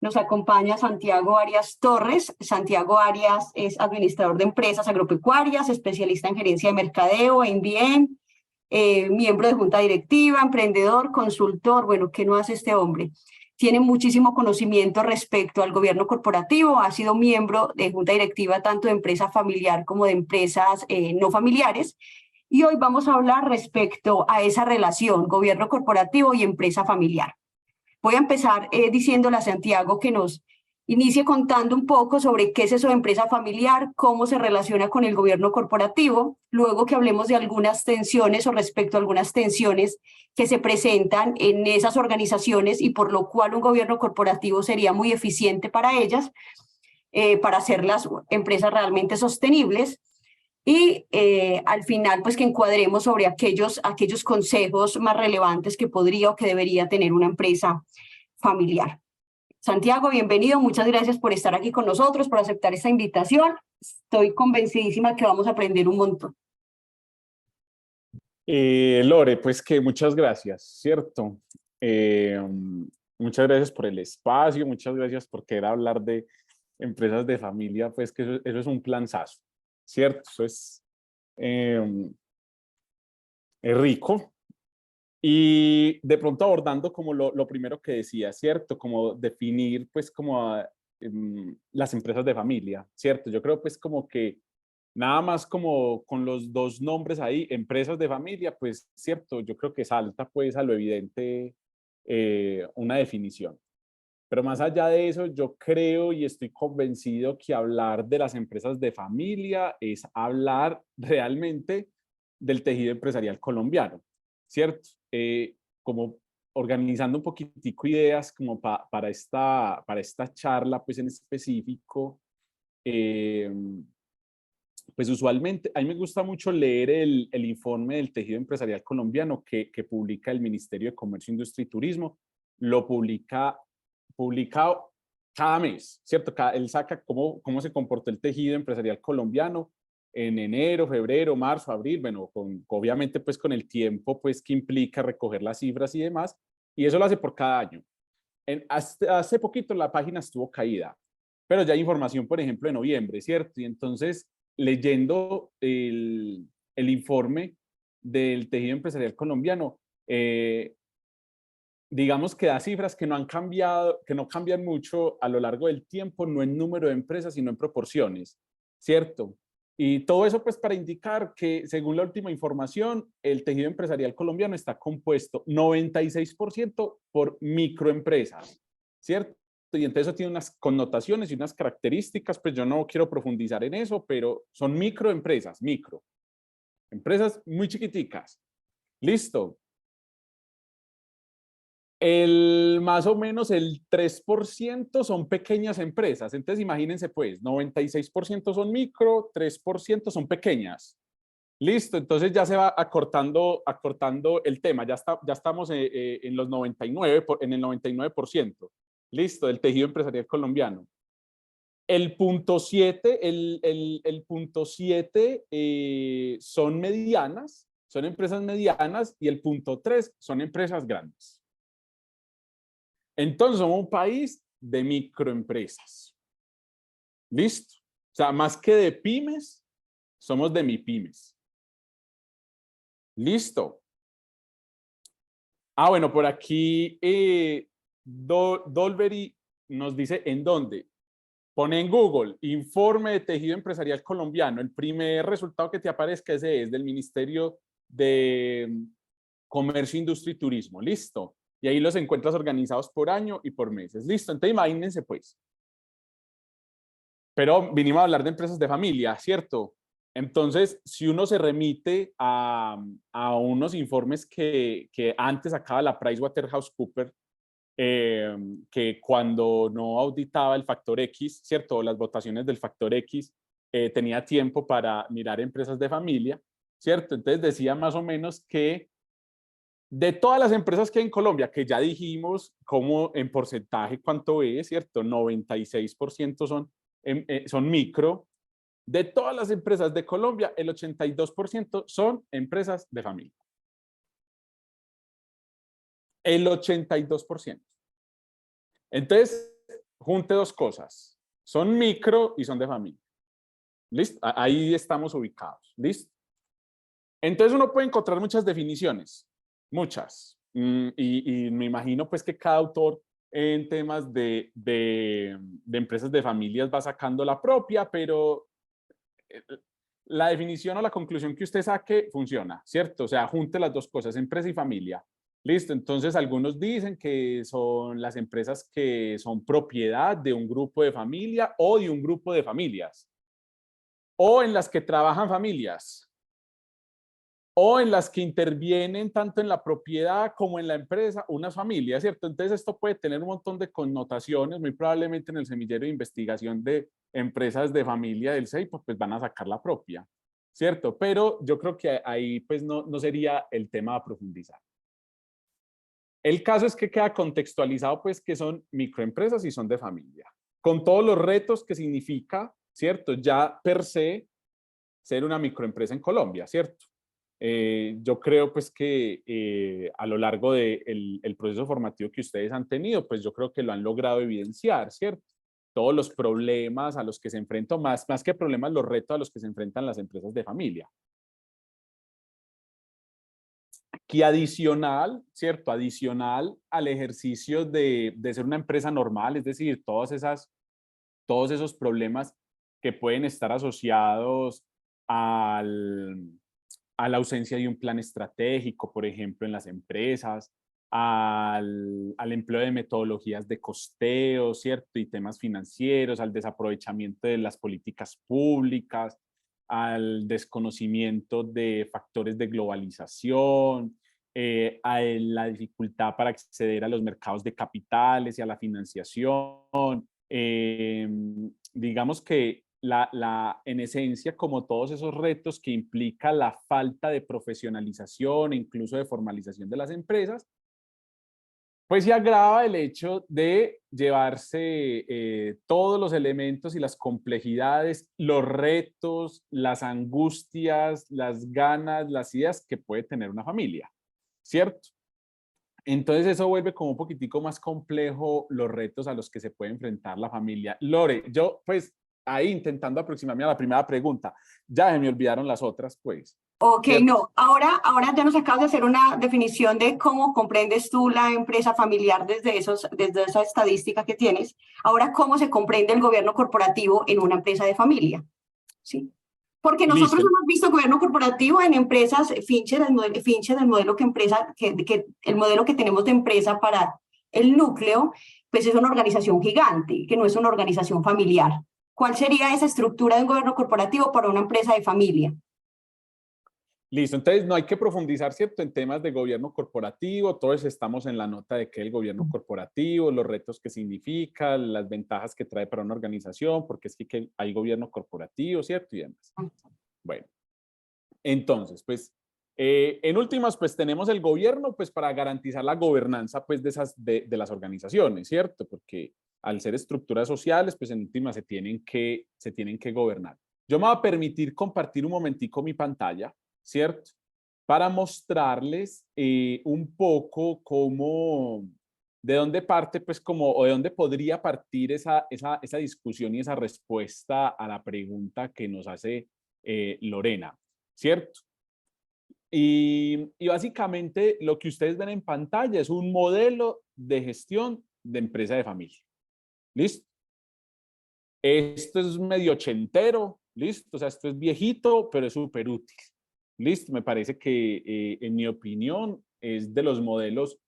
Nos acompaña Santiago Arias Torres. Santiago Arias es administrador de empresas agropecuarias, especialista en gerencia de mercadeo, MBA, miembro de junta directiva, emprendedor, consultor. Bueno, ¿qué no hace este hombre? Tiene muchísimo conocimiento respecto al gobierno corporativo, ha sido miembro de junta directiva tanto de empresa familiar como de empresas no familiares. Y hoy vamos a hablar respecto a esa relación gobierno corporativo y empresa familiar. Voy a empezar diciéndole a Santiago que nos inicie contando un poco sobre qué es eso de empresa familiar, cómo se relaciona con el gobierno corporativo, luego que hablemos de algunas tensiones o respecto a algunas tensiones que se presentan en esas organizaciones y por lo cual un gobierno corporativo sería muy eficiente para ellas, para hacer las empresas realmente sostenibles. Y al final, pues que encuadremos sobre aquellos consejos más relevantes que podría o que debería tener una empresa familiar. Santiago, bienvenido. Muchas gracias por estar aquí con nosotros, por aceptar esta invitación. Estoy convencidísima que vamos a aprender un montón. Lore, pues que muchas gracias, ¿cierto? Muchas gracias por el espacio, muchas gracias por querer hablar de empresas de familia, pues que eso es un planzazo, ¿cierto? Eso es rico. Y de pronto abordando como lo primero que decía, ¿cierto? Como definir pues como las empresas de familia, ¿cierto? Yo creo pues como que nada más como con los dos nombres ahí, empresas de familia, pues cierto, yo creo que salta pues a lo evidente una definición. Pero más allá de eso, yo creo y estoy convencido que hablar de las empresas de familia es hablar realmente del tejido empresarial colombiano, ¿cierto? Como organizando un poquitico ideas como para esta charla, pues en específico, pues usualmente, a mí me gusta mucho leer el informe del tejido empresarial colombiano que publica el Ministerio de Comercio, Industria y Turismo. Lo publica cada mes, ¿cierto? Él saca cómo se comportó el tejido empresarial colombiano en enero, febrero, marzo, abril, bueno, obviamente pues con el tiempo pues que implica recoger las cifras y demás, y eso lo hace por cada año. Hace poquito la página estuvo caída, pero ya hay información, por ejemplo, de noviembre, ¿cierto? Y entonces, leyendo el informe del tejido empresarial colombiano, digamos que da cifras que no han cambiado, que no cambian mucho a lo largo del tiempo, no en número de empresas, sino en proporciones, ¿cierto? Y todo eso pues para indicar que según la última información, el tejido empresarial colombiano está compuesto 96% por microempresas, ¿cierto? Y entonces eso tiene unas connotaciones y unas características, pues yo no quiero profundizar en eso, pero son microempresas, empresas muy chiquiticas. Listo. Más o menos el 3% son pequeñas empresas. Entonces, imagínense pues, 96% son micro, 3% son pequeñas. Listo, entonces ya se va acortando el tema. Ya estamos en los 99, en el 99%. Listo, del tejido empresarial colombiano. El punto 7, el punto 7 son medianas, son empresas medianas, y el punto 3 son empresas grandes. Entonces, somos un país de microempresas. ¿Listo? O sea, más que de pymes, somos de MIPYMES. ¿Listo? Bueno, por aquí Dolbery nos dice en dónde. Pone en Google, informe de tejido empresarial colombiano. El primer resultado que te aparezca ese es del Ministerio de Comercio, Industria y Turismo. ¿Listo? Y ahí los encuentras organizados por año y por meses. Listo, entonces imagínense pues. Pero vinimos a hablar de empresas de familia, ¿cierto? Entonces, si uno se remite a unos informes que antes sacaba la PricewaterhouseCoopers, que cuando no auditaba el factor X, ¿cierto? Las votaciones del factor X, tenía tiempo para mirar empresas de familia, ¿cierto? Entonces decía más o menos que de todas las empresas que hay en Colombia, que ya dijimos cómo en porcentaje cuánto es, ¿cierto? 96% son micro. De todas las empresas de Colombia, el 82% son empresas de familia. El 82%. Entonces, junte dos cosas. Son micro y son de familia. ¿Listo? Ahí estamos ubicados. ¿Listo? Entonces uno puede encontrar muchas definiciones, muchas. Y me imagino pues que cada autor en temas de empresas de familias va sacando la propia, pero la definición o la conclusión que usted saque funciona, ¿cierto? O sea, junte las dos cosas, empresa y familia. Listo, entonces algunos dicen que son las empresas que son propiedad de un grupo de familia o de un grupo de familias, o en las que trabajan familias, o en las que intervienen tanto en la propiedad como en la empresa unas familias, ¿cierto? Entonces esto puede tener un montón de connotaciones, muy probablemente en el semillero de investigación de empresas de familia del CEIPO, pues van a sacar la propia, ¿cierto? Pero yo creo que ahí pues no sería el tema a profundizar. El caso es que queda contextualizado pues que son microempresas y son de familia, con todos los retos que significa, ¿cierto? Ya per se ser una microempresa en Colombia, ¿cierto? Yo creo pues que a lo largo del el proceso formativo que ustedes han tenido, pues yo creo que lo han logrado evidenciar, ¿cierto? Todos los problemas a los que se enfrentan, más que problemas, los retos a los que se enfrentan las empresas de familia. Que adicional, ¿cierto? Adicional al ejercicio de ser una empresa normal, es decir, todos esos problemas que pueden estar asociados al, a la ausencia de un plan estratégico, por ejemplo, en las empresas, al empleo de metodologías de costeo, ¿cierto? Y temas financieros, al desaprovechamiento de las políticas públicas, al desconocimiento de factores de globalización, a la dificultad para acceder a los mercados de capitales y a la financiación. Digamos que en esencia, como todos esos retos que implica la falta de profesionalización e incluso de formalización de las empresas, pues se agrava el hecho de llevarse todos los elementos y las complejidades, los retos, las angustias, las ganas, las ideas que puede tener una familia, ¿cierto? Entonces eso vuelve como un poquitico más complejo los retos a los que se puede enfrentar la familia. Lore, yo pues ahí intentando aproximarme a la primera pregunta, ya se me olvidaron las otras pues, Ok, ¿cierto? no, ahora ya nos acabas de hacer una definición de cómo comprendes tú la empresa familiar desde esa estadística que tienes. Ahora, ¿cómo se comprende el gobierno corporativo en una empresa de familia? ¿Sí? Porque nosotros Listo. hemos visto gobierno corporativo en empresas, Fincher, el modelo el modelo que tenemos de empresa para el núcleo, pues es una organización gigante, que no es una organización familiar. ¿Cuál sería esa estructura de un gobierno corporativo para una empresa de familia? Listo, entonces no hay que profundizar, ¿cierto? En temas de gobierno corporativo, todos estamos en la nota de qué es el gobierno corporativo, los retos que significa, las ventajas que trae para una organización, porque es que hay gobierno corporativo, ¿cierto? Y demás. Bueno, entonces, pues, en últimas, pues tenemos el gobierno, pues para garantizar la gobernanza, pues, de las organizaciones, ¿cierto? Porque al ser estructuras sociales, pues en últimas se tienen que gobernar. Yo me voy a permitir compartir un momentico mi pantalla, ¿cierto? Para mostrarles un poco cómo, de dónde parte, pues como, o de dónde podría partir esa discusión y esa respuesta a la pregunta que nos hace Lorena, ¿cierto? Y básicamente lo que ustedes ven en pantalla es un modelo de gestión de empresa de familia. ¿Listo? Esto es medio ochentero, ¿listo? O sea, esto es viejito, pero es súper útil. ¿Listo? Me parece que, en mi opinión, es de los modelos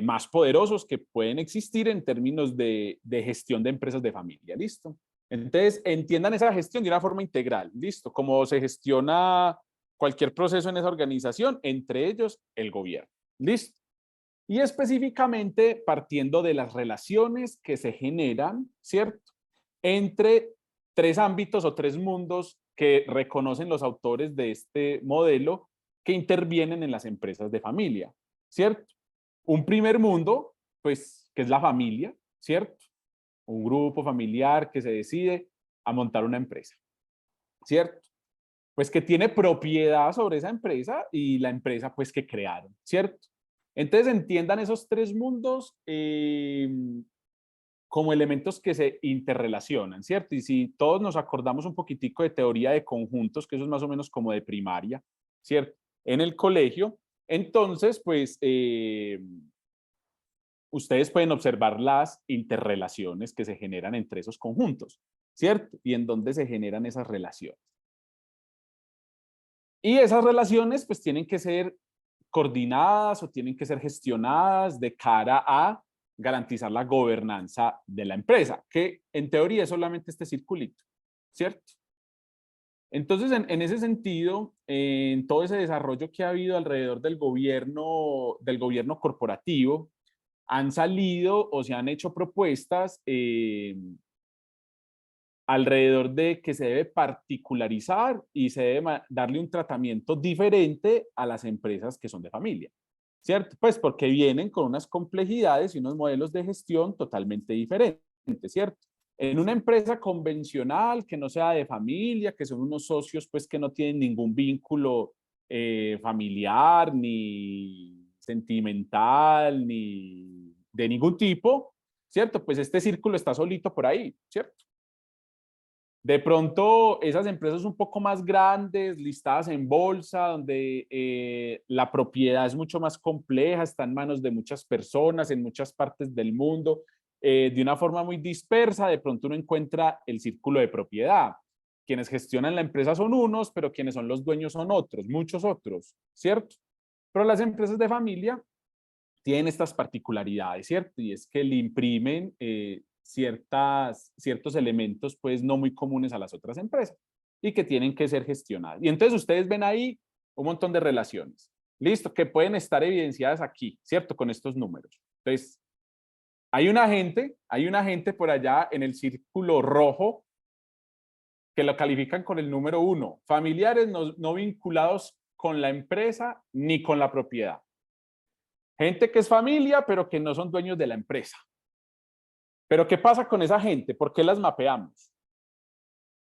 más poderosos que pueden existir en términos de gestión de empresas de familia. ¿Listo? Entonces, entiendan esa gestión de una forma integral. ¿Listo? Cómo se gestiona cualquier proceso en esa organización, entre ellos el gobierno. ¿Listo? Y específicamente partiendo de las relaciones que se generan, ¿cierto? Entre tres ámbitos o tres mundos que reconocen los autores de este modelo que intervienen en las empresas de familia, ¿cierto? Un primer mundo, pues, que es la familia, ¿cierto? Un grupo familiar que se decide a montar una empresa, ¿cierto? Pues que tiene propiedad sobre esa empresa y la empresa, pues, que crearon, ¿cierto? Entonces entiendan esos tres mundos como elementos que se interrelacionan, ¿cierto? Y si todos nos acordamos un poquitico de teoría de conjuntos, que eso es más o menos como de primaria, ¿cierto? En el colegio, entonces, pues, ustedes pueden observar las interrelaciones que se generan entre esos conjuntos, ¿cierto? Y en dónde se generan esas relaciones. Y esas relaciones, pues, tienen que ser coordinadas o tienen que ser gestionadas de cara a garantizar la gobernanza de la empresa, que en teoría es solamente este circulito, ¿cierto? Entonces, en ese sentido, en todo ese desarrollo que ha habido alrededor del gobierno corporativo, han salido o se han hecho propuestas alrededor de que se debe particularizar y se debe darle un tratamiento diferente a las empresas que son de familia, ¿cierto? Pues porque vienen con unas complejidades y unos modelos de gestión totalmente diferentes, ¿cierto? En una empresa convencional que no sea de familia, que son unos socios pues que no tienen ningún vínculo familiar, ni sentimental, ni de ningún tipo, ¿cierto? Pues este círculo está solito por ahí, ¿cierto? De pronto, esas empresas un poco más grandes, listadas en bolsa, donde la propiedad es mucho más compleja, está en manos de muchas personas en muchas partes del mundo, de una forma muy dispersa, de pronto uno encuentra el círculo de propiedad. Quienes gestionan la empresa son unos, pero quienes son los dueños son otros, muchos otros, ¿cierto? Pero las empresas de familia tienen estas particularidades, ¿cierto? Y es que le imprimen ciertos elementos pues no muy comunes a las otras empresas y que tienen que ser gestionados. Y entonces ustedes ven ahí un montón de relaciones, listo, que pueden estar evidenciadas aquí, ¿cierto? Con estos números. Entonces, hay un agente por allá en el círculo rojo que lo califican con el número 1, familiares no vinculados con la empresa ni con la propiedad. Gente que es familia, pero que no son dueños de la empresa. Pero ¿qué pasa con esa gente? ¿Por qué las mapeamos?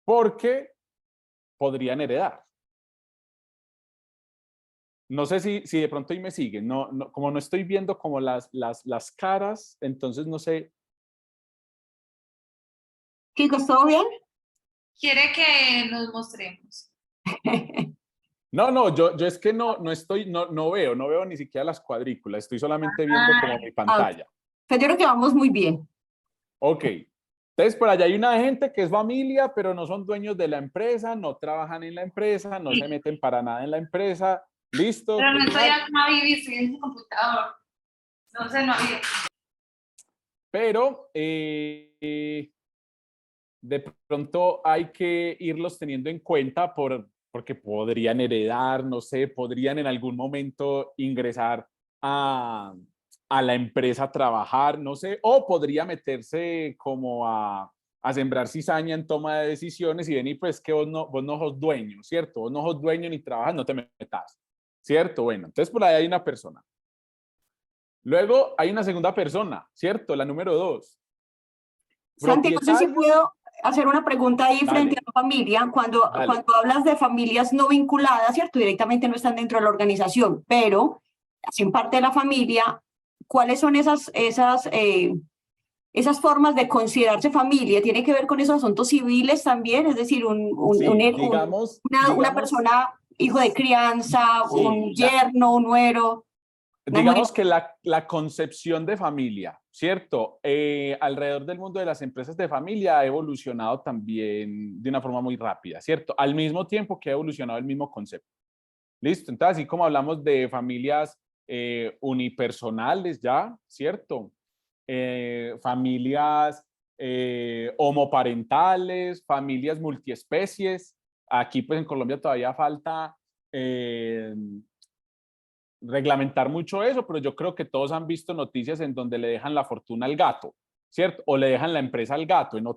Porque podrían heredar. No sé si de pronto ahí me siguen. Como no estoy viendo como las caras, entonces no sé. Chicos, ¿todo bien? Quiere que nos mostremos. Yo es que no veo ni siquiera las cuadrículas, estoy solamente viendo como mi pantalla. Pues yo creo que vamos muy bien. Ok. Entonces, por allá hay una gente que es familia, pero no son dueños de la empresa, no trabajan en la empresa, no se meten para nada en la empresa. ¿Listo? Pero no estoy acá, Vivi, estoy en su computador. No sé, no había. Pero de pronto hay que irlos teniendo en cuenta porque podrían heredar, no sé, podrían en algún momento ingresar a la empresa a trabajar, no sé, o podría meterse como a sembrar cizaña en toma de decisiones y venir, pues que vos no sos dueño, ¿cierto? Vos no sos dueño ni trabajas, no te metas, ¿cierto? Bueno, entonces por ahí hay una persona. Luego hay una segunda persona, ¿cierto? La número 2. Santi, no sé si puedo hacer una pregunta ahí frente a la familia. Cuando hablas de familias no vinculadas, ¿cierto? Directamente no están dentro de la organización, pero hacen parte de la familia. ¿Cuáles son esas formas de considerarse familia? ¿Tiene que ver con esos asuntos civiles también? Es decir, una persona, hijo de crianza, un yerno, un nuero. Digamos que la concepción de familia, ¿cierto? Alrededor del mundo de las empresas de familia ha evolucionado también de una forma muy rápida, ¿cierto? Al mismo tiempo que ha evolucionado el mismo concepto. ¿Listo? Entonces, así como hablamos de familias unipersonales ya, ¿cierto? Familias homoparentales, familias multiespecies. Aquí, pues en Colombia todavía falta reglamentar mucho eso, pero yo creo que todos han visto noticias en donde le dejan la fortuna al gato, ¿cierto? O le dejan la empresa al gato en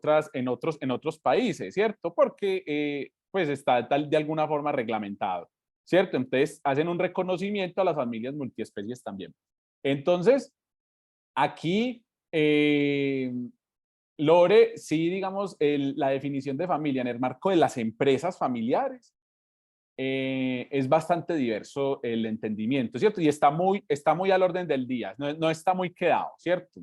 otros países, ¿cierto? Porque pues está de alguna forma reglamentado, ¿cierto? Entonces hacen un reconocimiento a las familias multiespecies también. Entonces, aquí, Lore, sí, digamos, la definición de familia en el marco de las empresas familiares es bastante diverso el entendimiento, ¿cierto? Y está muy al orden del día, no está muy quedado, ¿cierto?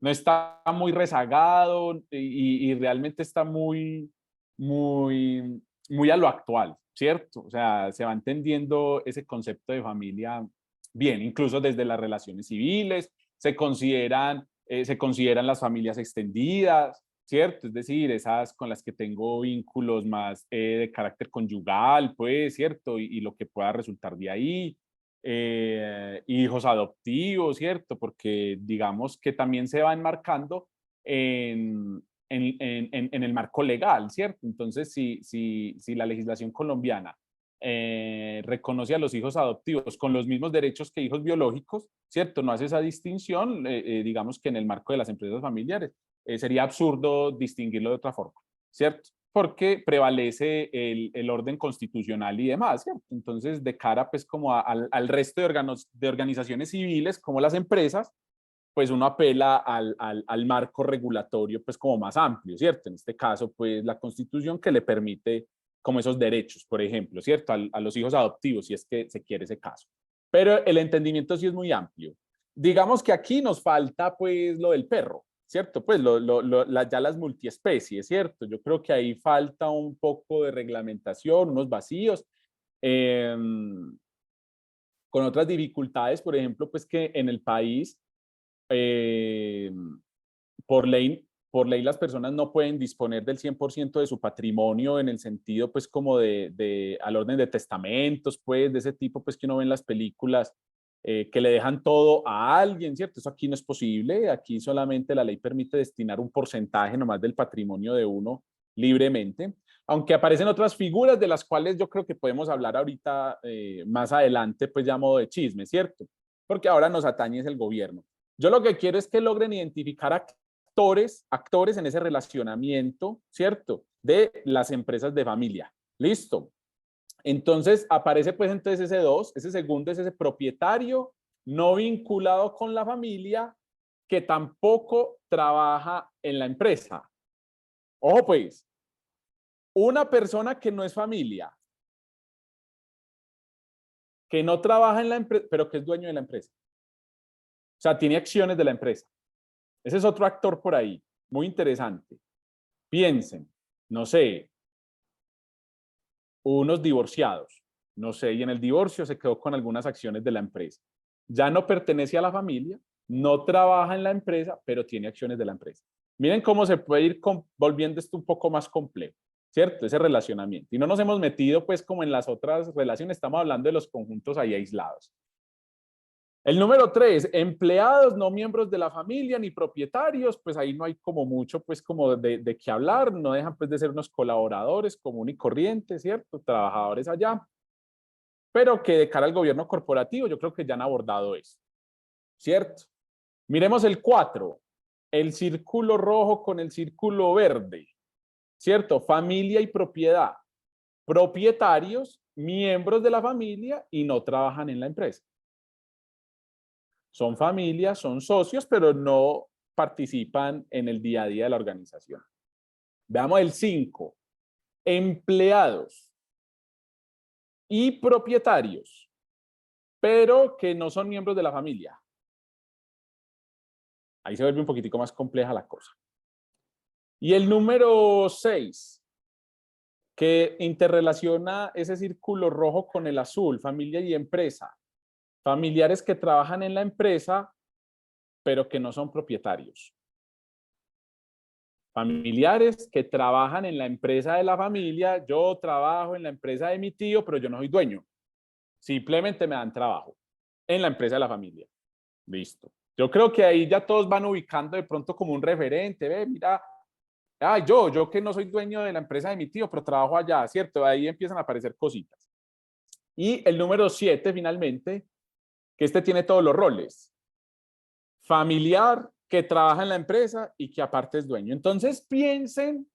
no está muy rezagado y realmente está muy a lo actual, ¿cierto? O sea, se va entendiendo ese concepto de familia bien, incluso desde las relaciones civiles, se consideran las familias extendidas, ¿cierto? Es decir, esas con las que tengo vínculos más de carácter conyugal, pues, ¿cierto? Y lo que pueda resultar de ahí. Hijos adoptivos, ¿cierto? Porque digamos que también se va enmarcando en el marco legal, ¿cierto? Entonces, si la legislación colombiana reconoce a los hijos adoptivos con los mismos derechos que hijos biológicos, ¿cierto? No hace esa distinción, digamos que en el marco de las empresas familiares. Sería absurdo distinguirlo de otra forma, ¿cierto? Porque prevalece el orden constitucional y demás, ¿cierto? Entonces, de cara pues como al resto de organizaciones civiles, como las empresas, pues uno apela al marco regulatorio pues como más amplio, ¿cierto? En este caso, pues la Constitución que le permite como esos derechos, por ejemplo, ¿cierto? A los hijos adoptivos, si es que se quiere ese caso. Pero el entendimiento sí es muy amplio. Digamos que aquí nos falta pues lo del perro, ¿cierto? Pues ya las multiespecies, ¿cierto? Yo creo que ahí falta un poco de reglamentación, unos vacíos, eh, con otras dificultades, por ejemplo, pues que en el país eh, por ley las personas no pueden disponer del 100% de su patrimonio en el sentido pues como al orden de testamentos, pues de ese tipo pues que uno ve en las películas, que le dejan todo a alguien, ¿cierto? Eso aquí no es posible, aquí solamente la ley permite destinar un porcentaje nomás del patrimonio de uno libremente, aunque aparecen otras figuras de las cuales yo creo que podemos hablar ahorita más adelante, pues ya a modo de chisme, ¿cierto? Porque ahora nos atañe es el gobierno. Yo lo que quiero es que logren identificar actores en ese relacionamiento, ¿cierto? De las empresas de familia. Listo. Entonces aparece pues entonces ese dos, ese segundo es ese propietario no vinculado con la familia que tampoco trabaja en la empresa. Ojo pues, una persona que no es familia, que no trabaja en la empresa, pero que es dueño de la empresa. O sea, tiene acciones de la empresa. Ese es otro actor por ahí, muy interesante. Piensen, no sé, unos divorciados, no sé, y en el divorcio se quedó con algunas acciones de la empresa. Ya no pertenece a la familia, no trabaja en la empresa, pero tiene acciones de la empresa. Miren cómo se puede ir volviendo esto un poco más complejo, ¿cierto? Ese relacionamiento. Y no nos hemos metido pues como en las otras relaciones, estamos hablando de los conjuntos ahí aislados. El número 3, empleados, no miembros de la familia ni propietarios, pues ahí no hay como mucho, pues como de qué hablar, no dejan pues de ser unos colaboradores común y corriente, ¿cierto? Trabajadores allá, pero que de cara al gobierno corporativo yo creo que ya han abordado eso, ¿cierto? Miremos el 4, el círculo rojo con el círculo verde, ¿cierto? Familia y propiedad, propietarios, miembros de la familia y no trabajan en la empresa. Son familias, son socios, pero no participan en el día a día de la organización. Veamos el 5. Empleados y propietarios, pero que no son miembros de la familia. Ahí se vuelve un poquitico más compleja la cosa. Y el número 6, que interrelaciona ese círculo rojo con el azul, familia y empresa. Familiares que trabajan en la empresa, pero que no son propietarios. Familiares que trabajan en la empresa de la familia, yo trabajo en la empresa de mi tío, pero yo no soy dueño. Simplemente me dan trabajo en la empresa de la familia. Listo. Yo creo que ahí ya todos van ubicando de pronto como un referente. Ve, mira, yo que no soy dueño de la empresa de mi tío, pero trabajo allá, ¿cierto? Ahí empiezan a aparecer cositas. Y el número 7, finalmente, que este tiene todos los roles. Familiar, que trabaja en la empresa y que aparte es dueño. Entonces piensen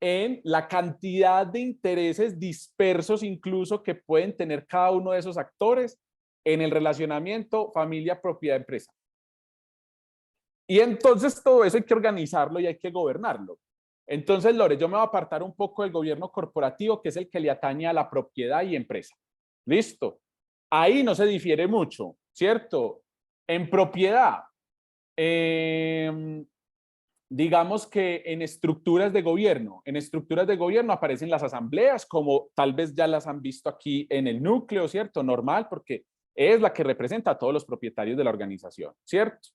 en la cantidad de intereses dispersos incluso que pueden tener cada uno de esos actores en el relacionamiento familia, propiedad, empresa. Y entonces todo eso hay que organizarlo y hay que gobernarlo. Entonces, Lore, yo me voy a apartar un poco del gobierno corporativo, que es el que le atañe a la propiedad y empresa. Listo. Ahí no se difiere mucho, ¿cierto? En propiedad, digamos que en estructuras de gobierno aparecen las asambleas, como tal vez ya las han visto aquí en el núcleo, ¿cierto? Normal, porque es la que representa a todos los propietarios de la organización, ¿cierto?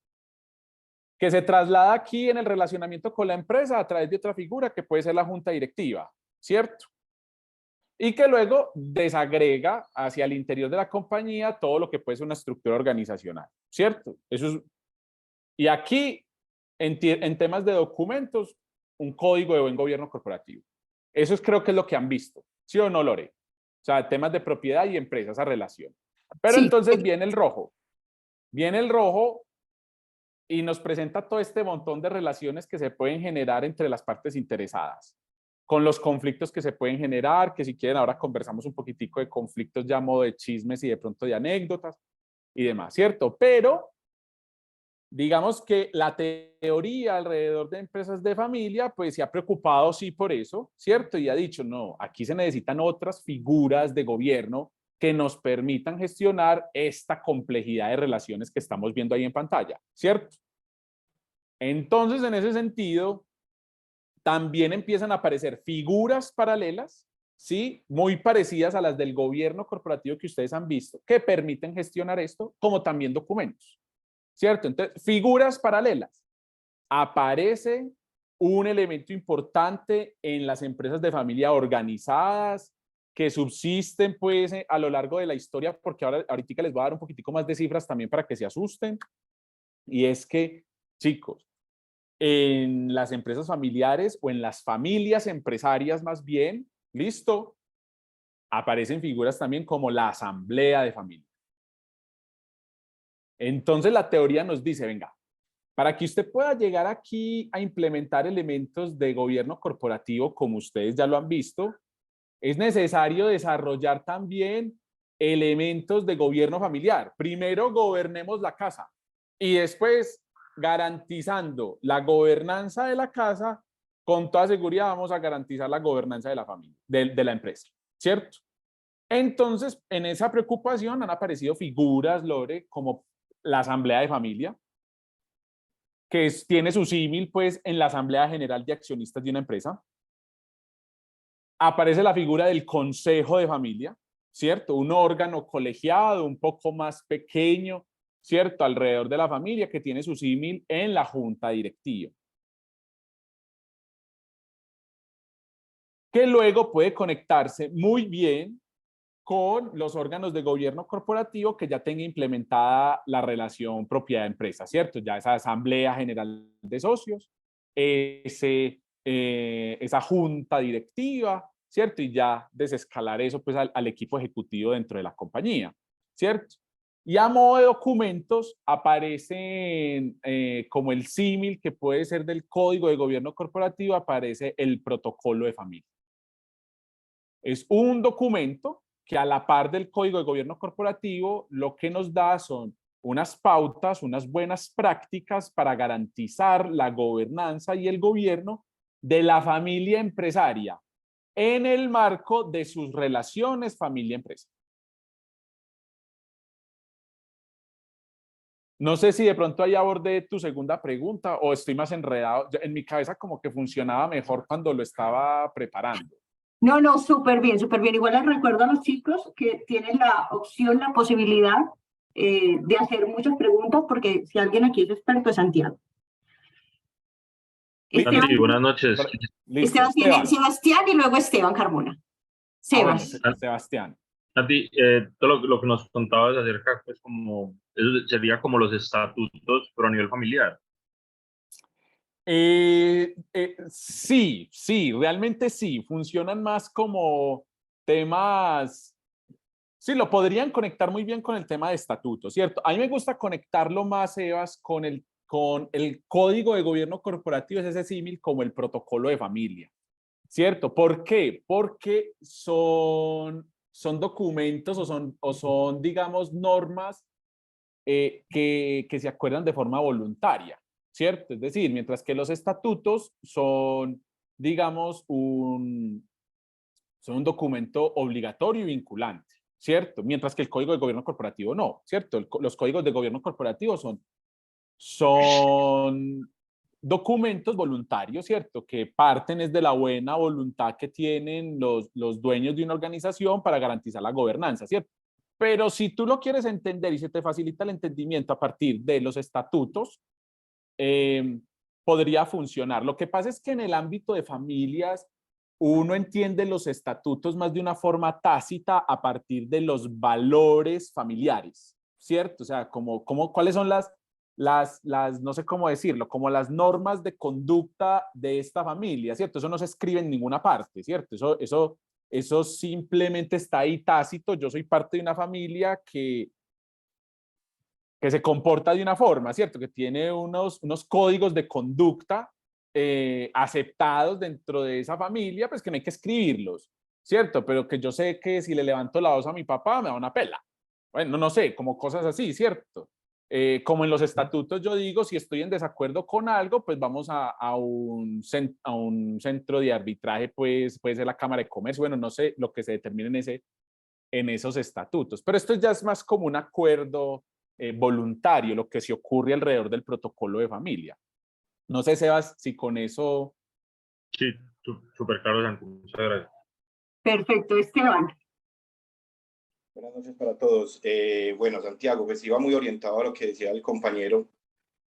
Que se traslada aquí en el relacionamiento con la empresa a través de otra figura que puede ser la junta directiva, ¿cierto? Y que luego desagrega hacia el interior de la compañía todo lo que puede ser una estructura organizacional, ¿cierto? Eso es, y aquí, en temas de documentos, un código de buen gobierno corporativo. Eso es, creo que es lo que han visto, ¿sí o no, Lore? O sea, temas de propiedad y empresa, esa relación. Pero Sí, entonces viene el rojo. Viene el rojo y nos presenta todo este montón de relaciones que se pueden generar entre las partes interesadas, con los conflictos que se pueden generar, que si quieren ahora conversamos un poquitico de conflictos ya a modo de chismes y de pronto de anécdotas y demás, ¿cierto? Pero digamos que la teoría alrededor de empresas de familia, pues se ha preocupado sí por eso, ¿cierto? Y ha dicho, no, aquí se necesitan otras figuras de gobierno que nos permitan gestionar esta complejidad de relaciones que estamos viendo ahí en pantalla, ¿cierto? Entonces, en ese sentido, también empiezan a aparecer figuras paralelas, ¿sí? Muy parecidas a las del gobierno corporativo que ustedes han visto, que permiten gestionar esto, como también documentos, ¿cierto? Entonces, figuras paralelas. Aparece un elemento importante en las empresas de familia organizadas, que subsisten pues a lo largo de la historia, porque ahorita les voy a dar un poquitico más de cifras también para que se asusten, y es que, chicos, en las empresas familiares o en las familias empresarias más bien, listo, aparecen figuras también como la asamblea de familia. Entonces la teoría nos dice, venga, para que usted pueda llegar aquí a implementar elementos de gobierno corporativo, como ustedes ya lo han visto, es necesario desarrollar también elementos de gobierno familiar. Primero gobernemos la casa y después, garantizando la gobernanza de la casa, con toda seguridad vamos a garantizar la gobernanza de la familia, de la empresa, ¿cierto? Entonces, en esa preocupación han aparecido figuras, Lore, como la asamblea de familia, que tiene su símil pues en la asamblea general de accionistas de una empresa. Aparece la figura del consejo de familia, ¿cierto? Un órgano colegiado, un poco más pequeño, ¿cierto? Alrededor de la familia, que tiene su símil en la junta directiva. Que luego puede conectarse muy bien con los órganos de gobierno corporativo que ya tenga implementada la relación propiedad-empresa, ¿cierto? Ya esa asamblea general de socios, esa junta directiva, ¿cierto? Y ya desescalar eso pues al equipo ejecutivo dentro de la compañía, ¿cierto? Y a modo de documentos aparecen como el símil que puede ser del código de gobierno corporativo, aparece el protocolo de familia. Es un documento que a la par del código de gobierno corporativo lo que nos da son unas pautas, unas buenas prácticas para garantizar la gobernanza y el gobierno de la familia empresaria en el marco de sus relaciones familia-empresa. No sé si de pronto ahí abordé tu segunda pregunta o estoy más enredado. En mi cabeza como que funcionaba mejor cuando lo estaba preparando. No, no, súper bien, súper bien. Igual les recuerdo a los chicos que tienen la opción, la posibilidad de hacer muchas preguntas, porque si alguien aquí es experto es Santiago. Esteban, Santi, buenas noches. Listo, Esteban, Esteban. Sebastián y luego Esteban Carmona. Bueno, Sebas. Sebastián. Santi, todo lo que nos contabas acerca, pues como, eso sería como los estatutos, pero a nivel familiar. Sí, realmente sí, funcionan más como temas, sí, lo podrían conectar muy bien con el tema de estatutos, ¿cierto? A mí me gusta conectarlo más, Evas, con el código de gobierno corporativo, es ese símil como el protocolo de familia, ¿cierto? ¿Por qué? Porque son documentos o son, digamos, normas que se acuerdan de forma voluntaria, ¿cierto? Es decir, mientras que los estatutos son, digamos, son un documento obligatorio y vinculante, ¿cierto? Mientras que el Código de Gobierno Corporativo no, ¿cierto? Los códigos de gobierno corporativo son son documentos voluntarios, ¿cierto? Que parten es de la buena voluntad que tienen los dueños de una organización para garantizar la gobernanza, ¿cierto? Pero si tú lo quieres entender y se te facilita el entendimiento a partir de los estatutos, podría funcionar. Lo que pasa es que en el ámbito de familias, uno entiende los estatutos más de una forma tácita a partir de los valores familiares, ¿cierto? O sea, cuáles son no sé cómo decirlo, como las normas de conducta de esta familia, ¿cierto? Eso no se escribe en ninguna parte, ¿cierto? Eso simplemente está ahí tácito. Yo soy parte de una familia que se comporta de una forma, ¿cierto? Que tiene unos códigos de conducta aceptados dentro de esa familia, pues que no hay que escribirlos, ¿cierto? Pero que yo sé que si le levanto la voz a mi papá me da una pela. Bueno, no sé, como cosas así, ¿cierto? Como en los estatutos yo digo, si estoy en desacuerdo con algo, pues vamos a un centro de arbitraje, pues puede ser la Cámara de Comercio, bueno, no sé lo que se determine en esos estatutos. Pero esto ya es más como un acuerdo voluntario, lo que se ocurre alrededor del protocolo de familia. No sé, Sebas, si con eso... Sí, súper claro, Santi. Muchas gracias. Perfecto, Esteban. Buenas noches para todos. Bueno, Santiago, pues iba muy orientado a lo que decía el compañero.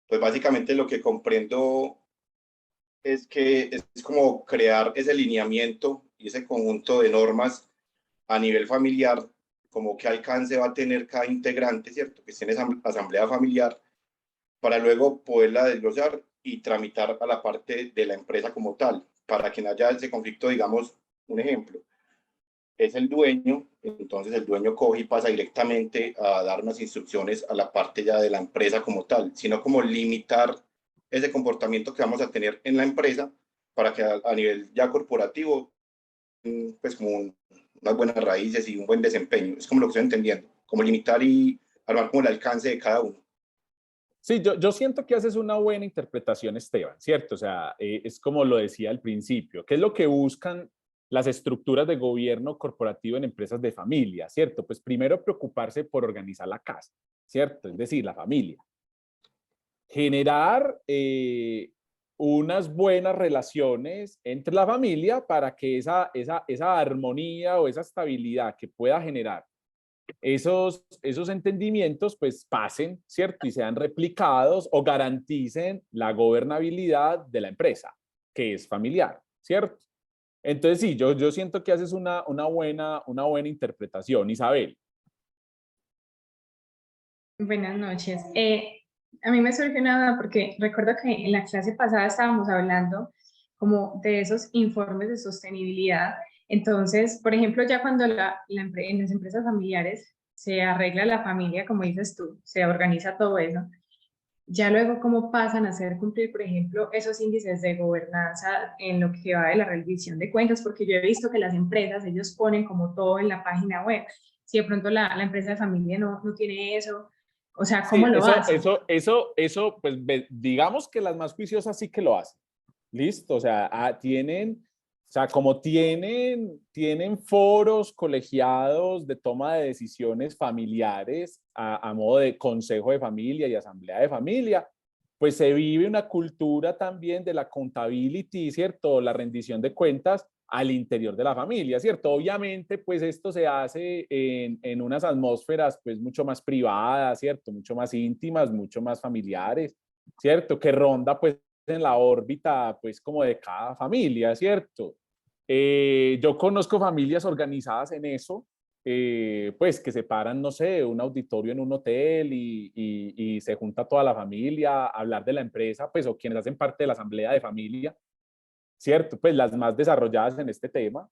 Pues básicamente lo que comprendo es que es como crear ese lineamiento y ese conjunto de normas a nivel familiar, como qué alcance va a tener cada integrante, ¿cierto? Que esté en asamblea familiar, para luego poderla desglosar y tramitar a la parte de la empresa como tal, para que no haya ese conflicto. Digamos, un ejemplo, es el dueño, entonces el dueño coge y pasa directamente a dar unas instrucciones a la parte ya de la empresa como tal, sino como limitar ese comportamiento que vamos a tener en la empresa para que a nivel ya corporativo, pues como unas buenas raíces y un buen desempeño. Es como lo que estoy entendiendo, como limitar y armar como el alcance de cada uno. Sí, yo siento que haces una buena interpretación, Esteban, ¿cierto? O sea, es como lo decía al principio, ¿qué es lo que buscan las estructuras de gobierno corporativo en empresas de familia, ¿cierto? Pues primero preocuparse por organizar la casa, ¿cierto? Es decir, la familia. Generar unas buenas relaciones entre la familia para que esa armonía o esa estabilidad que pueda generar esos entendimientos pues pasen, ¿cierto? Y sean replicados o garanticen la gobernabilidad de la empresa, que es familiar, ¿cierto? Entonces sí, yo siento que haces una buena interpretación, Isabel. Buenas noches. A mí me surge una duda porque recuerdo que en la clase pasada estábamos hablando como de esos informes de sostenibilidad. Entonces, por ejemplo, ya cuando en las empresas familiares se arregla la familia, como dices tú, se organiza todo eso, ya luego cómo pasan a hacer cumplir, por ejemplo, esos índices de gobernanza en lo que va de la rendición de cuentas, porque yo he visto que las empresas, ellos ponen como todo en la página web. Si de pronto la empresa de familia no tiene eso, o sea, ¿cómo Sí, lo hacen? eso, pues digamos que las más juiciosas sí que lo hacen. Listo, o sea, como tienen foros colegiados de toma de decisiones familiares a modo de consejo de familia y asamblea de familia, pues se vive una cultura también de la accountability, ¿cierto? La rendición de cuentas al interior de la familia, ¿cierto? Obviamente, pues esto se hace en unas atmósferas pues mucho más privadas, ¿cierto? Mucho más íntimas, mucho más familiares, ¿cierto? Que ronda pues en la órbita pues como de cada familia, ¿cierto? Yo conozco familias organizadas en eso, pues que se paran, no sé, un auditorio en un hotel y se junta toda la familia a hablar de la empresa, pues o quienes hacen parte de la asamblea de familia, ¿cierto? Pues las más desarrolladas en este tema.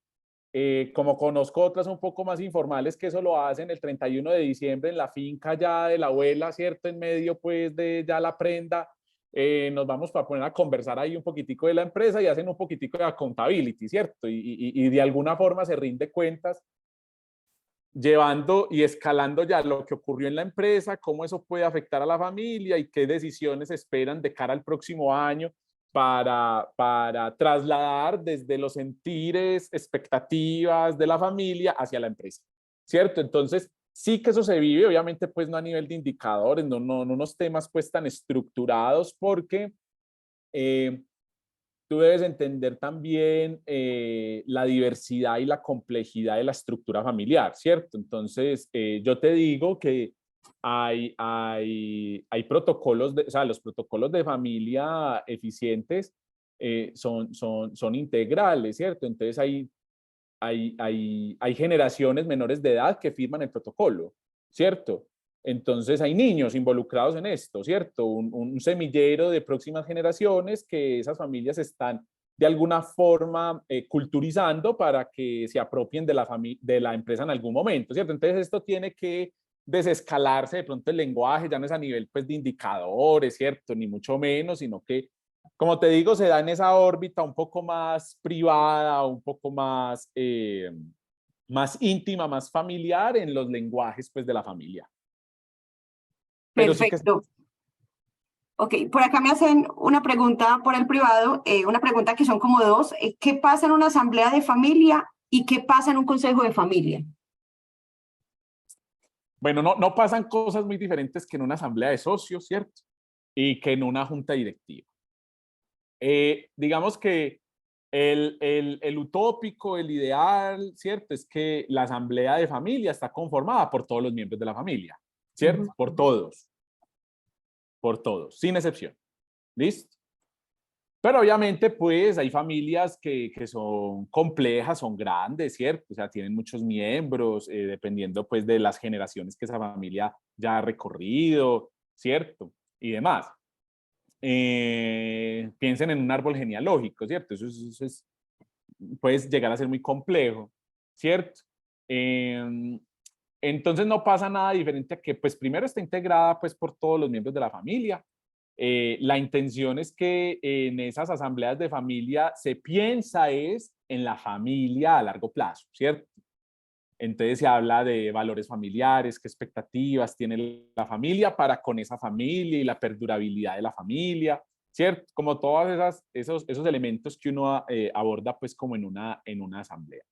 Como conozco otras un poco más informales que eso lo hacen el 31 de diciembre en la finca ya de la abuela, ¿cierto? En medio pues de ya la prenda, nos vamos para poner a conversar ahí un poquitico de la empresa y hacen un poquitico de accountability, ¿cierto? Y de alguna forma se rinde cuentas llevando y escalando ya lo que ocurrió en la empresa, cómo eso puede afectar a la familia y qué decisiones esperan de cara al próximo año para trasladar desde los sentires, expectativas de la familia hacia la empresa, ¿cierto? Entonces, Sí que eso se vive, obviamente, pues no a nivel de indicadores, no unos temas pues tan estructurados, porque tú debes entender también la diversidad y la complejidad de la estructura familiar, ¿cierto? Entonces, yo te digo que hay protocolos, o sea, los protocolos de familia eficientes son integrales, ¿cierto? Entonces, hay generaciones menores de edad que firman el protocolo, ¿cierto? Entonces hay niños involucrados en esto, ¿cierto? Un semillero de próximas generaciones que esas familias están de alguna forma culturizando para que se apropien de la empresa en algún momento, ¿cierto? Entonces esto tiene que desescalarse de pronto el lenguaje, ya no es a nivel pues de indicadores, ¿cierto? Ni mucho menos, sino que, como te digo, se da en esa órbita un poco más privada, un poco más, más íntima, más familiar en los lenguajes pues de la familia. Pero sí que... Perfecto. Ok, por acá me hacen una pregunta por el privado, una pregunta que son como dos. ¿Qué pasa en una asamblea de familia y qué pasa en un consejo de familia? Bueno, no pasan cosas muy diferentes que en una asamblea de socios, ¿cierto? Y que en una junta directiva. Digamos que el utópico, el ideal, ¿cierto? Es que la asamblea de familia está conformada por todos los miembros de la familia, ¿cierto? Por todos, sin excepción. ¿Listo? Pero obviamente, pues, hay familias que son complejas, son grandes, ¿cierto? O sea, tienen muchos miembros, dependiendo, pues, de las generaciones que esa familia ya ha recorrido, ¿cierto? Y demás. Piensen en un árbol genealógico, ¿cierto? Eso puede llegar a ser muy complejo, ¿cierto? Entonces no pasa nada diferente a que, pues, primero está integrada, pues, por todos los miembros de la familia. La intención es que en esas asambleas de familia se piensa es en la familia a largo plazo, ¿cierto? Entonces se habla de valores familiares, qué expectativas tiene la familia para con esa familia y la perdurabilidad de la familia, ¿cierto? Como todos esos elementos que uno aborda pues como en una asamblea.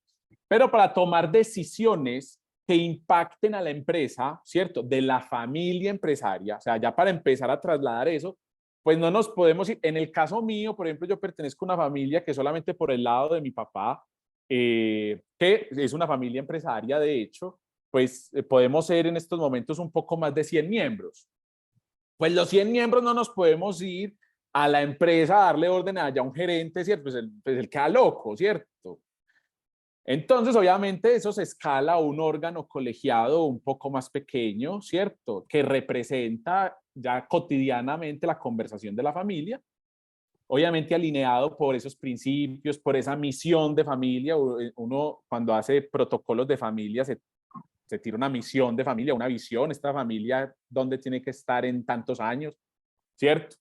Pero para tomar decisiones que impacten a la empresa, ¿cierto? De la familia empresaria, o sea, ya para empezar a trasladar eso, pues no nos podemos ir. En el caso mío, por ejemplo, yo pertenezco a una familia que solamente por el lado de mi papá, que es una familia empresaria, de hecho, pues podemos ser en estos momentos un poco más de 100 miembros. Pues los 100 miembros no nos podemos ir a la empresa a darle orden allá a un gerente, ¿cierto? Pues él queda loco, ¿cierto? Entonces, obviamente, eso se escala a un órgano colegiado un poco más pequeño, ¿cierto? Que representa ya cotidianamente la conversación de la familia, obviamente alineado por esos principios, por esa misión de familia. Uno cuando hace protocolos de familia se tira una misión de familia, una visión, esta familia dónde tiene que estar en tantos años, ¿cierto?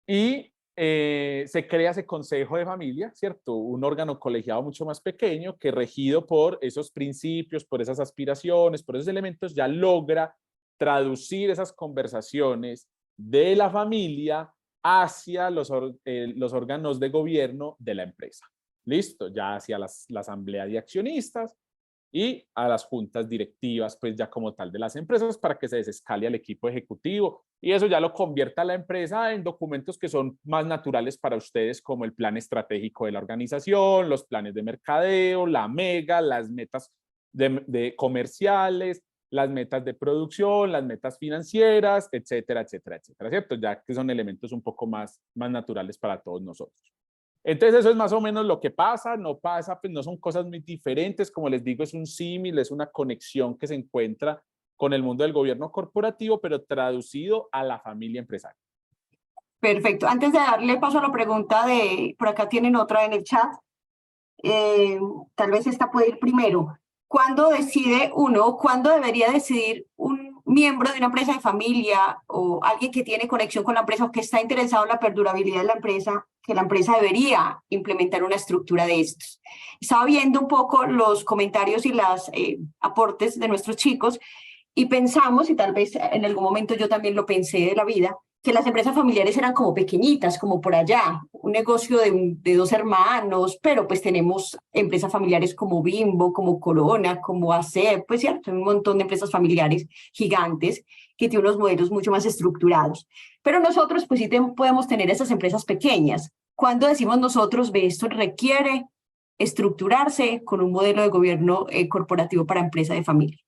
Y se crea ese consejo de familia, ¿cierto? Un órgano colegiado mucho más pequeño que regido por esos principios, por esas aspiraciones, por esos elementos, ya logra traducir esas conversaciones de la familia hacia los órganos de gobierno de la empresa. ¿Listo? Ya hacia la asamblea de accionistas y a las juntas directivas, pues ya como tal de las empresas, para que se desescale al equipo ejecutivo y eso ya lo convierta a la empresa en documentos que son más naturales para ustedes, como el plan estratégico de la organización, los planes de mercadeo, la mega, las metas de comerciales, las metas de producción, las metas financieras, etcétera, etcétera, etcétera, ¿cierto? Ya que son elementos un poco más naturales para todos nosotros. Entonces eso es más o menos lo que pasa, no pasa, pues no son cosas muy diferentes, como les digo, es un símil, es una conexión que se encuentra con el mundo del gobierno corporativo, pero traducido a la familia empresaria. Perfecto. Antes de darle paso a la pregunta por acá tienen otra en el chat, tal vez esta puede ir primero. ¿Cuándo decide uno, cuándo debería decidir un miembro de una empresa de familia o alguien que tiene conexión con la empresa o que está interesado en la perdurabilidad de la empresa, que la empresa debería implementar una estructura de estos? Estaba viendo un poco los comentarios y los aportes de nuestros chicos y pensamos, y tal vez en algún momento yo también lo pensé de la vida, que las empresas familiares eran como pequeñitas, como por allá, un negocio de dos hermanos, pero pues tenemos empresas familiares como Bimbo, como Corona, como ASEP, pues cierto, un montón de empresas familiares gigantes que tienen unos modelos mucho más estructurados. Pero nosotros pues sí podemos tener esas empresas pequeñas. Cuando decimos nosotros, ve, esto requiere estructurarse con un modelo de gobierno corporativo para empresa de familia.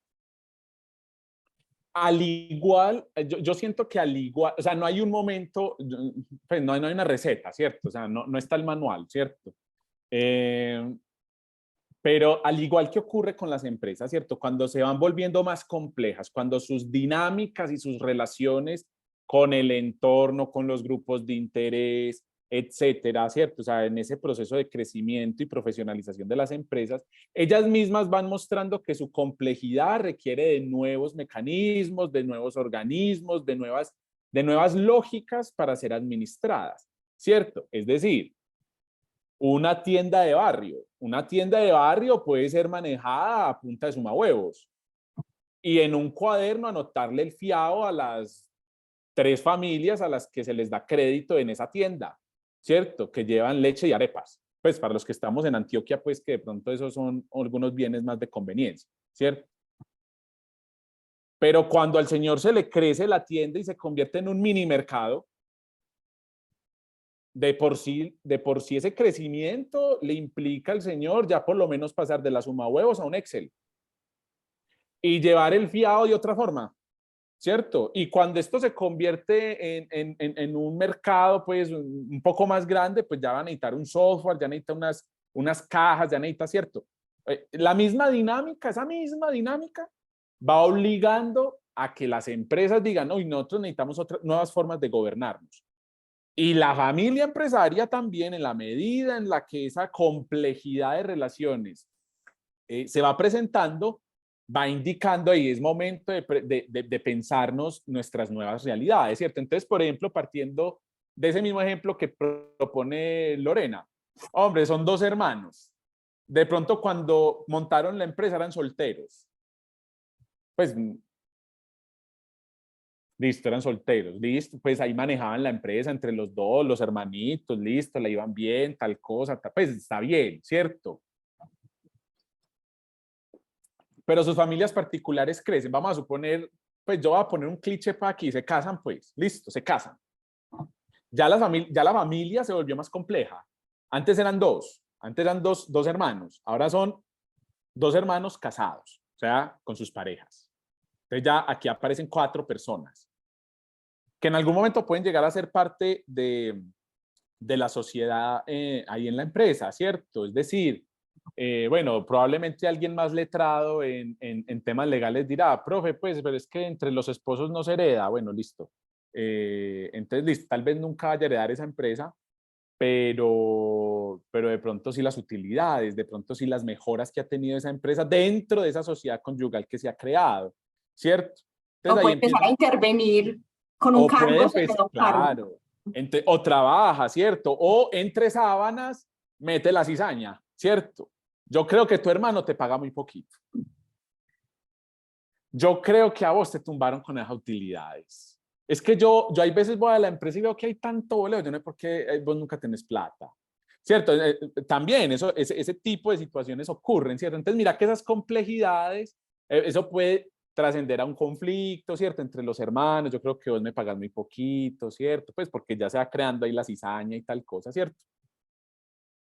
Al igual, yo siento que al igual, o sea, no hay un momento, pues no hay una receta, ¿cierto? O sea, no está el manual, ¿cierto? Pero al igual que ocurre con las empresas, ¿cierto? Cuando se van volviendo más complejas, cuando sus dinámicas y sus relaciones con el entorno, con los grupos de interés, etcétera, ¿cierto? O sea, en ese proceso de crecimiento y profesionalización de las empresas, ellas mismas van mostrando que su complejidad requiere de nuevos mecanismos, de nuevos organismos, de nuevas lógicas para ser administradas, ¿cierto? Es decir, una tienda de barrio puede ser manejada a punta de sumahuevos y en un cuaderno anotarle el fiado a las 3 familias a las que se les da crédito en esa tienda, ¿cierto? Que llevan leche y arepas. Pues para los que estamos en Antioquia, pues que de pronto esos son algunos bienes más de conveniencia, ¿cierto? Pero cuando al señor se le crece la tienda y se convierte en un mini mercado, de por sí ese crecimiento le implica al señor ya por lo menos pasar de la suma huevos a un Excel y llevar el fiado de otra forma, ¿cierto? Y cuando esto se convierte en un mercado pues un poco más grande, pues ya va a necesitar un software, ya necesita unas cajas, ya necesita, ¿cierto? La misma dinámica, esa misma dinámica va obligando a que las empresas digan, hoy nosotros necesitamos nuevas formas de gobernarnos. Y la familia empresaria también, en la medida en la que esa complejidad de relaciones se va presentando, va indicando ahí es momento de pensarnos nuestras nuevas realidades, ¿cierto? Entonces, por ejemplo, partiendo de ese mismo ejemplo que propone Lorena, hombre, son 2 hermanos. De pronto, cuando montaron la empresa eran solteros. Pues listo, eran solteros, listo, pues ahí manejaban la empresa entre los 2, los hermanitos, listo, la iban bien, tal cosa, pues está bien, ¿cierto? Pero sus familias particulares crecen, vamos a suponer, pues yo voy a poner un cliché para aquí, se casan pues, listo, se casan. Ya la familia se volvió más compleja. Antes eran 2, antes eran dos hermanos, ahora son 2 hermanos casados, o sea, con sus parejas. Entonces ya aquí aparecen 4 personas que en algún momento pueden llegar a ser parte de la sociedad ahí en la empresa, ¿cierto? Es decir, bueno, probablemente alguien más letrado en temas legales dirá, profe, pues, pero es que entre los esposos no se hereda. Bueno, listo. Entonces, listo, tal vez nunca vaya a heredar esa empresa, pero de pronto sí las utilidades, de pronto sí las mejoras que ha tenido esa empresa dentro de esa sociedad conyugal que se ha creado, ¿cierto? Entonces, O puede empezar a intervenir con un cargo sobre un cargo. Claro, o trabaja, ¿cierto? O entre sábanas mete la cizaña, ¿cierto? Yo creo que tu hermano te paga muy poquito. Yo creo que a vos te tumbaron con esas utilidades. Es que yo hay veces voy a la empresa y veo que hay tanto boleo, yo no sé por qué vos nunca tenés plata. ¿Cierto? También ese tipo de situaciones ocurren, ¿cierto? Entonces mira que esas complejidades, eso puede trascender a un conflicto, ¿cierto? Entre los hermanos, yo creo que vos me pagas muy poquito, ¿cierto? Pues porque ya se va creando ahí la cizaña y tal cosa, ¿cierto?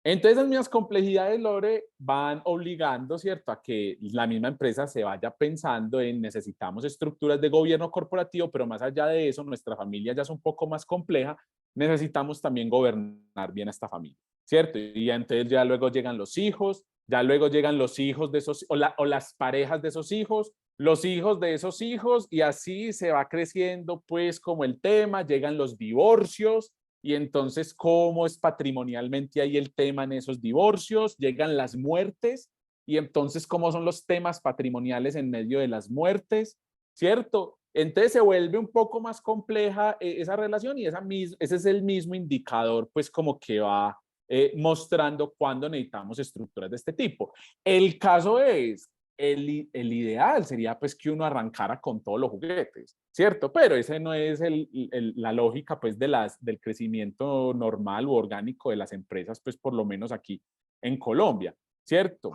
Entonces esas mismas complejidades, Lore, van obligando, ¿cierto?, a que la misma empresa se vaya pensando en necesitamos estructuras de gobierno corporativo, pero más allá de eso, nuestra familia ya es un poco más compleja, necesitamos también gobernar bien a esta familia, ¿cierto? Y entonces ya luego llegan los hijos, ya luego llegan los hijos de esos, o las parejas de esos hijos, los hijos de esos hijos, y así se va creciendo pues como el tema, llegan los divorcios, y entonces cómo es patrimonialmente ahí el tema en esos divorcios, llegan las muertes, y entonces cómo son los temas patrimoniales en medio de las muertes, ¿cierto? Entonces se vuelve un poco más compleja esa relación y ese es el mismo indicador pues como que va mostrando cuándo necesitamos estructuras de este tipo. El caso es el ideal sería pues que uno arrancara con todos los juguetes, ¿cierto? Pero ese no es la lógica pues del crecimiento normal o orgánico de las empresas, pues por lo menos aquí en Colombia, ¿cierto?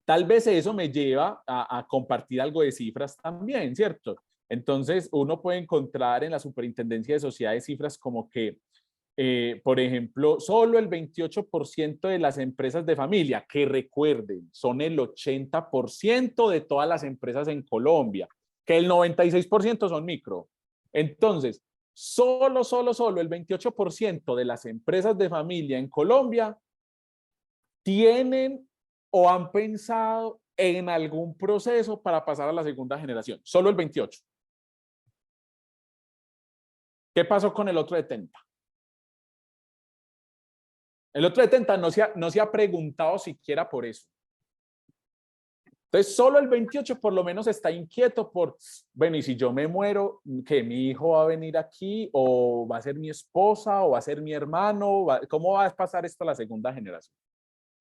Tal vez eso me lleva a compartir algo de cifras también, ¿cierto? Entonces, uno puede encontrar en la Superintendencia de Sociedades cifras como que, por ejemplo, solo el 28% de las empresas de familia, que recuerden, son el 80% de todas las empresas en Colombia, que el 96% son micro. Entonces, solo el 28% de las empresas de familia en Colombia tienen o han pensado en algún proceso para pasar a la segunda generación. Solo el 28. ¿Qué pasó con el otro 70? El otro 70 no se ha preguntado siquiera por eso. Entonces, solo el 28 por lo menos está inquieto por, bueno, y si yo me muero, ¿que mi hijo va a venir aquí? ¿O va a ser mi esposa? ¿O va a ser mi hermano? ¿Cómo va a pasar esto a la segunda generación?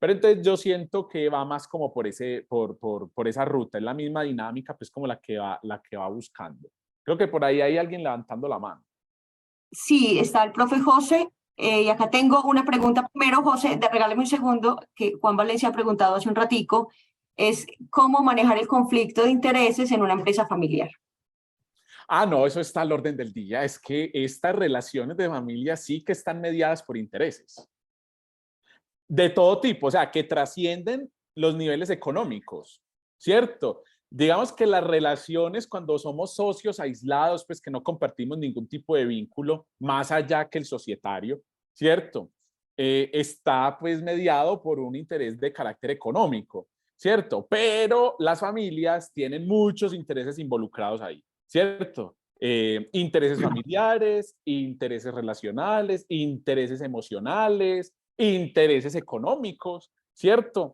Pero entonces yo siento que va más como por esa ruta, es la misma dinámica, pues como la que va buscando. Creo que por ahí hay alguien levantando la mano. Sí, está el profe José. Y acá tengo una pregunta primero, José, regálame un segundo, que Juan Valencia ha preguntado hace un ratico, es cómo manejar el conflicto de intereses en una empresa familiar. Ah, no, eso está al orden del día. Es que estas relaciones de familia sí que están mediadas por intereses. De todo tipo, o sea, que trascienden los niveles económicos, ¿cierto? Digamos que las relaciones cuando somos socios aislados, pues que no compartimos ningún tipo de vínculo más allá que el societario, ¿cierto? Está pues mediado por un interés de carácter económico, ¿cierto? Pero las familias tienen muchos intereses involucrados ahí, ¿cierto? Intereses familiares, intereses relacionales, intereses emocionales, intereses económicos, ¿cierto?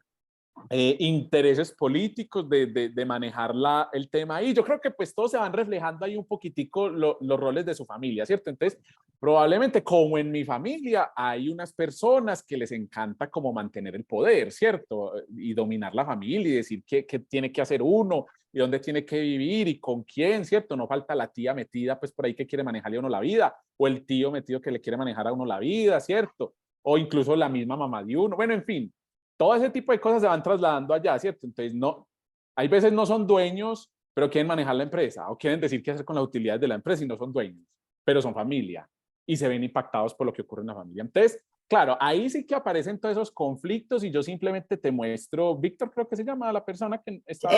Intereses políticos de manejar el tema ahí. Yo creo que pues todos se van reflejando ahí un poquitico los roles de su familia, ¿cierto? Entonces, probablemente como en mi familia hay unas personas que les encanta como mantener el poder, ¿cierto? Y dominar la familia y decir qué tiene que hacer uno y dónde tiene que vivir y con quién, ¿cierto? No falta la tía metida pues por ahí que quiere manejarle a uno la vida o el tío metido que le quiere manejar a uno la vida, ¿cierto? O incluso la misma mamá de uno. Bueno, en fin, todo ese tipo de cosas se van trasladando allá, ¿cierto? Entonces, no, hay veces no son dueños, pero quieren manejar la empresa o quieren decir qué hacer con las utilidades de la empresa y no son dueños, pero son familia y se ven impactados por lo que ocurre en la familia. Entonces, claro, ahí sí que aparecen todos esos conflictos y yo simplemente te muestro, Víctor creo que se llama la persona que estaba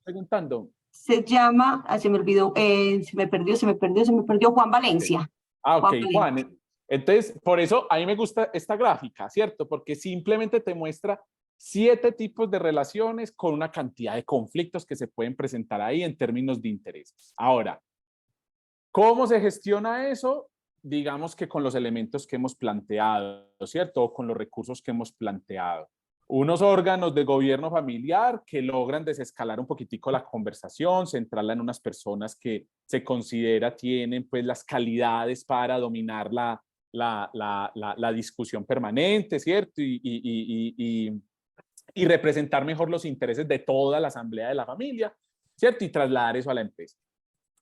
preguntando. Se llama, se me olvidó, se me perdió, Juan Valencia. Ah, ok, Juan Valencia. Juan. Entonces, por eso a mí me gusta esta gráfica, ¿cierto? Porque simplemente te muestra 7 tipos de relaciones con una cantidad de conflictos que se pueden presentar ahí en términos de intereses. Ahora, ¿cómo se gestiona eso? Digamos que con los elementos que hemos planteado, ¿cierto? O con los recursos que hemos planteado. Unos órganos de gobierno familiar que logran desescalar un poquitico la conversación, centrarla en unas personas que se considera tienen pues las calidades para dominar la discusión permanente, ¿cierto? Y representar mejor los intereses de toda la asamblea de la familia, ¿cierto? Y trasladar eso a la empresa.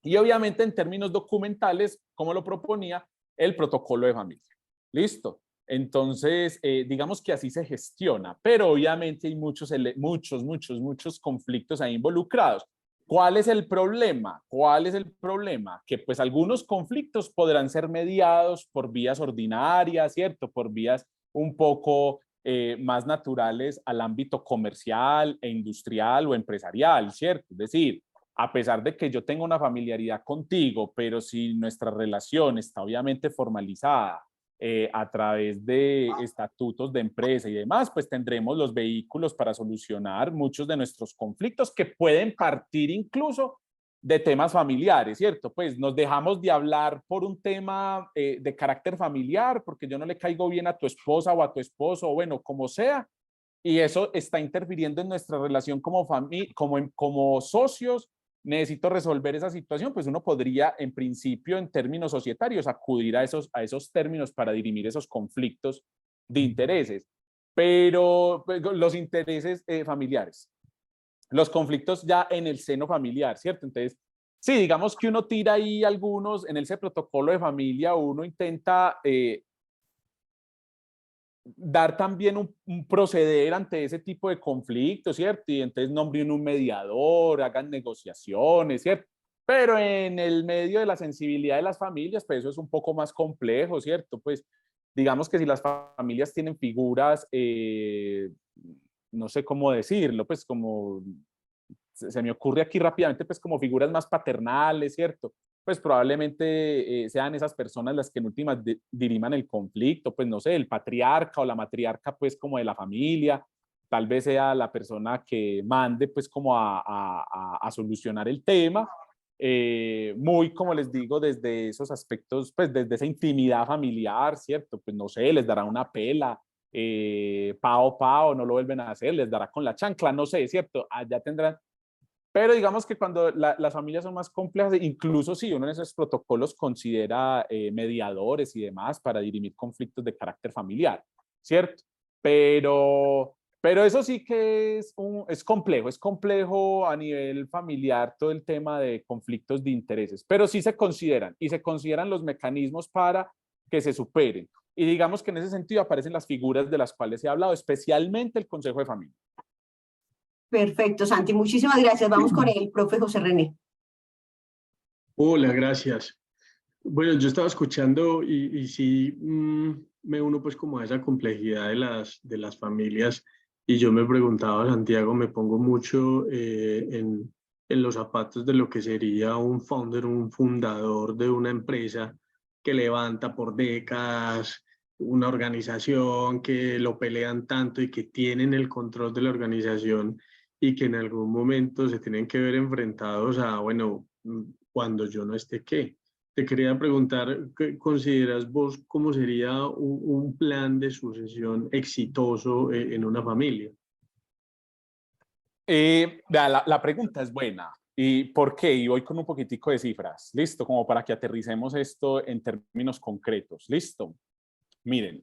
Y obviamente en términos documentales, como lo proponía, el protocolo de familia. ¿Listo? Entonces, digamos que así se gestiona, pero obviamente hay muchos conflictos ahí involucrados. ¿Cuál es el problema? ¿Cuál es el problema? Que pues algunos conflictos podrán ser mediados por vías ordinarias, ¿cierto? Por vías un poco más naturales al ámbito comercial e industrial o empresarial, ¿cierto? Es decir, a pesar de que yo tenga una familiaridad contigo, pero si nuestra relación está obviamente formalizada a través de estatutos de empresa y demás, pues tendremos los vehículos para solucionar muchos de nuestros conflictos que pueden partir incluso de temas familiares, ¿cierto? Pues nos dejamos de hablar por un tema de carácter familiar, porque yo no le caigo bien a tu esposa o a tu esposo, o bueno, como sea, y eso está interfiriendo en nuestra relación como como socios. Necesito resolver esa situación, pues uno podría, en principio, en términos societarios, acudir a esos términos para dirimir esos conflictos de intereses. Pero pues, los intereses familiares. los conflictos ya en el seno familiar, ¿cierto? Entonces, sí, digamos que uno tira ahí algunos, en ese protocolo de familia uno intenta dar también un proceder ante ese tipo de conflictos, ¿cierto? Y entonces nombren un mediador, hagan negociaciones, ¿cierto? Pero en el medio de la sensibilidad de las familias, pues eso es un poco más complejo, ¿cierto? Pues digamos que si las familias tienen figuras, no sé cómo decirlo, pues como se me ocurre aquí rápidamente, pues como figuras más paternales, ¿cierto? Pues probablemente sean esas personas las que en últimas diriman el conflicto, pues no sé, el patriarca o la matriarca, pues como de la familia, tal vez sea la persona que mande, pues como a solucionar el tema, muy, como les digo, desde esos aspectos, pues desde esa intimidad familiar, ¿cierto? Pues no sé, les dará una pela, pao, pao, no lo vuelven a hacer, les dará con la chancla, no sé, ¿cierto? Allá tendrán, pero digamos que cuando las familias son más complejas, incluso si uno en esos protocolos considera mediadores y demás para dirimir conflictos de carácter familiar, ¿cierto? Pero eso sí que es complejo a nivel familiar todo el tema de conflictos de intereses, pero sí se consideran y se consideran los mecanismos para que se superen. Y digamos que en ese sentido aparecen las figuras de las cuales he hablado, especialmente el Consejo de Familia. Perfecto, Santi, muchísimas gracias. Vamos con el profe José René. Hola, gracias. Bueno, yo estaba escuchando y sí me uno pues como a esa complejidad de las familias y yo me preguntaba, Santiago, me pongo mucho en los zapatos de lo que sería un founder, un fundador de una empresa que levanta por décadas una organización, que lo pelean tanto y que tienen el control de la organización y que en algún momento se tienen que ver enfrentados a, bueno, cuando yo no esté, ¿qué? Te quería preguntar, ¿qué consideras vos cómo sería un plan de sucesión exitoso en una familia? La pregunta es buena. ¿Y por qué? Y voy con un poquitico de cifras. Listo, como para que aterricemos esto en términos concretos. Listo. Miren,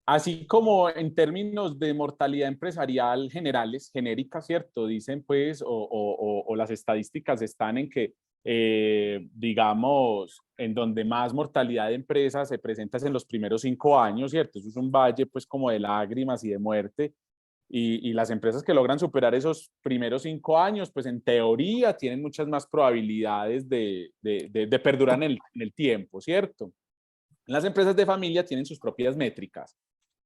así como en términos de mortalidad empresarial generales, genéricas, ¿cierto? Dicen pues, o las estadísticas están en que, digamos, en donde más mortalidad de empresas se presenta es en los primeros 5 años, ¿cierto? Eso es un valle pues como de lágrimas y de muerte. Y las empresas que logran superar esos primeros 5 años, pues en teoría tienen muchas más probabilidades de perdurar en el tiempo, ¿cierto? Las empresas de familia tienen sus propias métricas,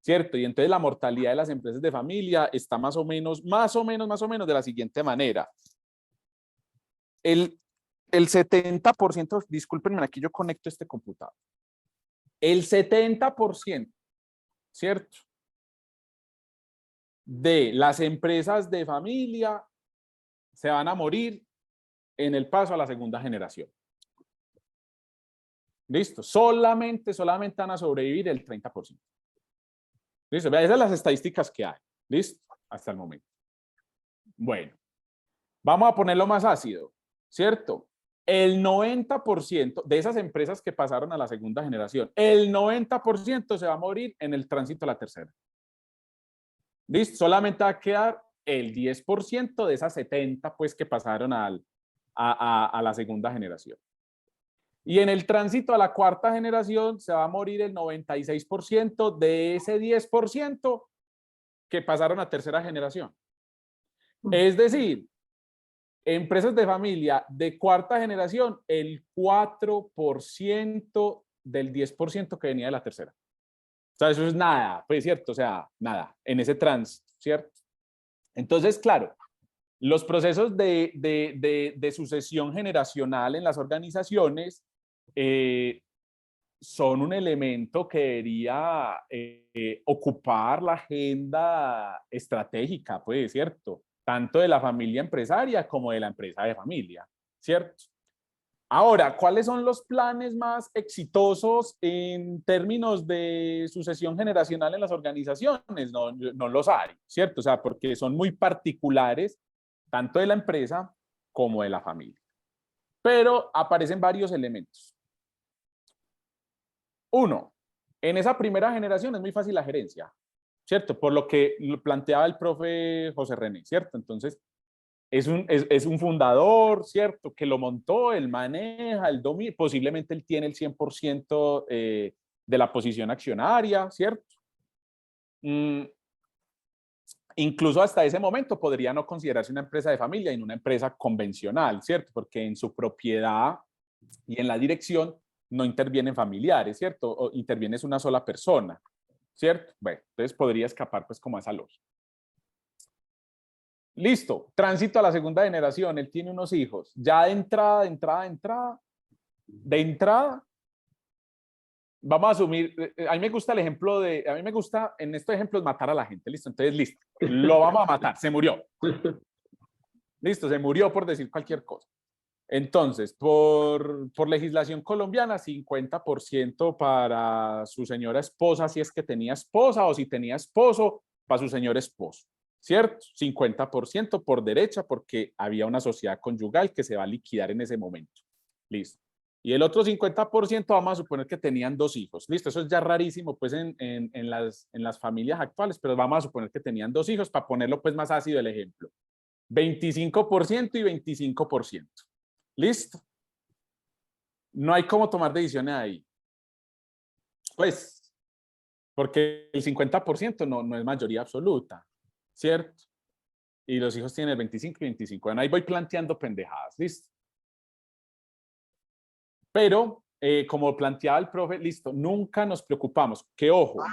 ¿cierto? Y entonces la mortalidad de las empresas de familia está más o menos de la siguiente manera. El 70%, discúlpenme, aquí yo conecto este computador. El 70%, ¿cierto? De las empresas de familia se van a morir en el paso a la segunda generación. Listo, solamente van a sobrevivir el 30%. Listo, esas son las estadísticas que hay. Listo, hasta el momento. Bueno, vamos a ponerlo más ácido, ¿cierto? El 90% de esas empresas que pasaron a la segunda generación, el 90% se va a morir en el tránsito a la tercera. ¿Listo? Solamente va a quedar el 10% de esas 70 pues que pasaron a la segunda generación. Y en el tránsito a la cuarta generación se va a morir el 96% de ese 10% que pasaron a tercera generación. Es decir, empresas de familia de cuarta generación, el 4% del 10% que venía de la tercera. O sea, eso es nada, pues cierto, o sea, nada, en ese tránsito, ¿cierto? Entonces, claro, los procesos de sucesión generacional en las organizaciones son un elemento que debería ocupar la agenda estratégica, pues, ¿cierto? Tanto de la familia empresaria como de la empresa de familia, ¿cierto? Ahora, ¿cuáles son los planes más exitosos en términos de sucesión generacional en las organizaciones? No los hay, ¿cierto? O sea, porque son muy particulares, tanto de la empresa como de la familia. Pero aparecen varios elementos. Uno, en esa primera generación es muy fácil la gerencia, ¿cierto? Por lo que planteaba el profe José René, ¿cierto? Entonces, es un fundador, ¿cierto? Que lo montó, él maneja, él domina, posiblemente él tiene el 100% de la posición accionaria, ¿cierto? Incluso hasta ese momento podría no considerarse una empresa de familia y una empresa convencional, ¿cierto? Porque en su propiedad y en la dirección no intervienen familiares, ¿cierto? O interviene una sola persona, ¿cierto? Bueno, entonces podría escapar pues como a esa lógica. Listo, tránsito a la segunda generación, él tiene unos hijos. Ya de entrada, vamos a asumir, a mí me gusta el ejemplo a mí me gusta en estos ejemplos matar a la gente, listo, entonces listo, lo vamos a matar, se murió. Listo, se murió por decir cualquier cosa. Entonces, por legislación colombiana, 50% para su señora esposa, si es que tenía esposa, o si tenía esposo, para su señor esposo, ¿cierto? 50% por derecha, porque había una sociedad conyugal que se va a liquidar en ese momento. Listo. Y el otro 50% vamos a suponer que tenían 2 hijos. Listo, eso es ya rarísimo pues en las familias actuales, pero vamos a suponer que tenían 2 hijos para ponerlo pues más ácido el ejemplo. 25% y 25%. ¿Listo? No hay cómo tomar decisiones ahí. Pues, porque el 50% no es mayoría absoluta, ¿cierto? Y los hijos tienen el 25 y 25. Bueno, ahí voy planteando pendejadas, ¿listo? Pero, como planteaba el profe, listo, nunca nos preocupamos. Que ojo,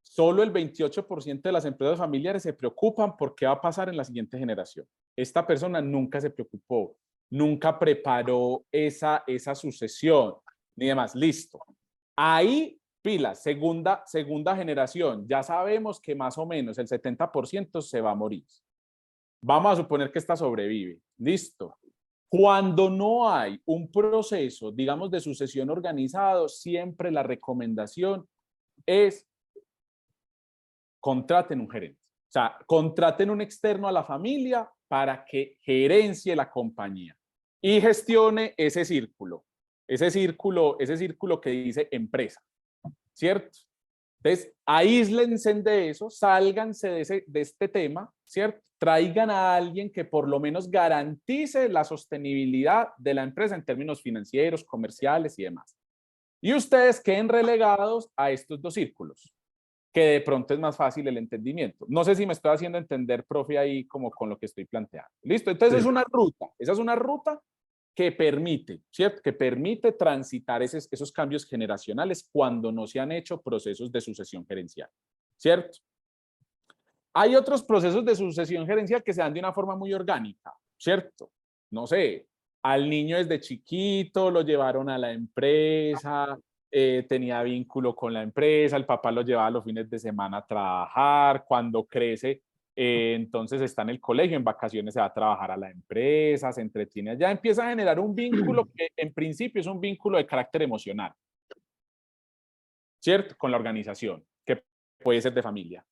solo el 28% de las empresas familiares se preocupan por qué va a pasar en la siguiente generación. Esta persona nunca se preocupó, nunca preparó esa sucesión, ni demás. Listo. Ahí, pilas, segunda generación. Ya sabemos que más o menos el 70% se va a morir. Vamos a suponer que esta sobrevive. Listo. Cuando no hay un proceso, digamos, de sucesión organizado, siempre la recomendación es contraten un gerente. O sea, contraten un externo a la familia para que gerencie la compañía y gestione ese círculo que dice empresa, ¿cierto? Entonces, aíslense de eso, sálganse de este tema, ¿cierto? Traigan a alguien que por lo menos garantice la sostenibilidad de la empresa en términos financieros, comerciales y demás. Y ustedes queden relegados a estos 2 círculos, que de pronto es más fácil el entendimiento. No sé si me estoy haciendo entender, profe, ahí como con lo que estoy planteando. ¿Listo? Entonces es una ruta, esa es una ruta que permite, ¿cierto? Que permite transitar esos cambios generacionales cuando no se han hecho procesos de sucesión gerencial, ¿cierto? Hay otros procesos de sucesión gerencial que se dan de una forma muy orgánica, ¿cierto? No sé, al niño desde chiquito lo llevaron a la empresa, tenía vínculo con la empresa, el papá lo llevaba los fines de semana a trabajar, cuando crece, entonces está en el colegio, en vacaciones se va a trabajar a la empresa, se entretiene allá, empieza a generar un vínculo que en principio es un vínculo de carácter emocional, ¿cierto? Con la organización, que puede ser de familia.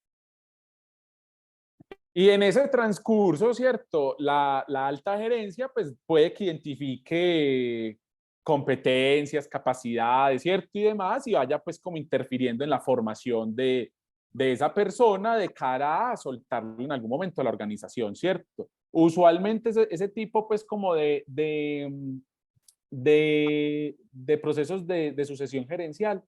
Y en ese transcurso, ¿cierto? La alta gerencia, pues, puede que identifique competencias, capacidades, ¿cierto? Y demás, y vaya, pues, como interfiriendo en la formación de esa persona de cara a soltarlo en algún momento a la organización, ¿cierto? Usualmente ese tipo, pues, como de procesos de sucesión gerencial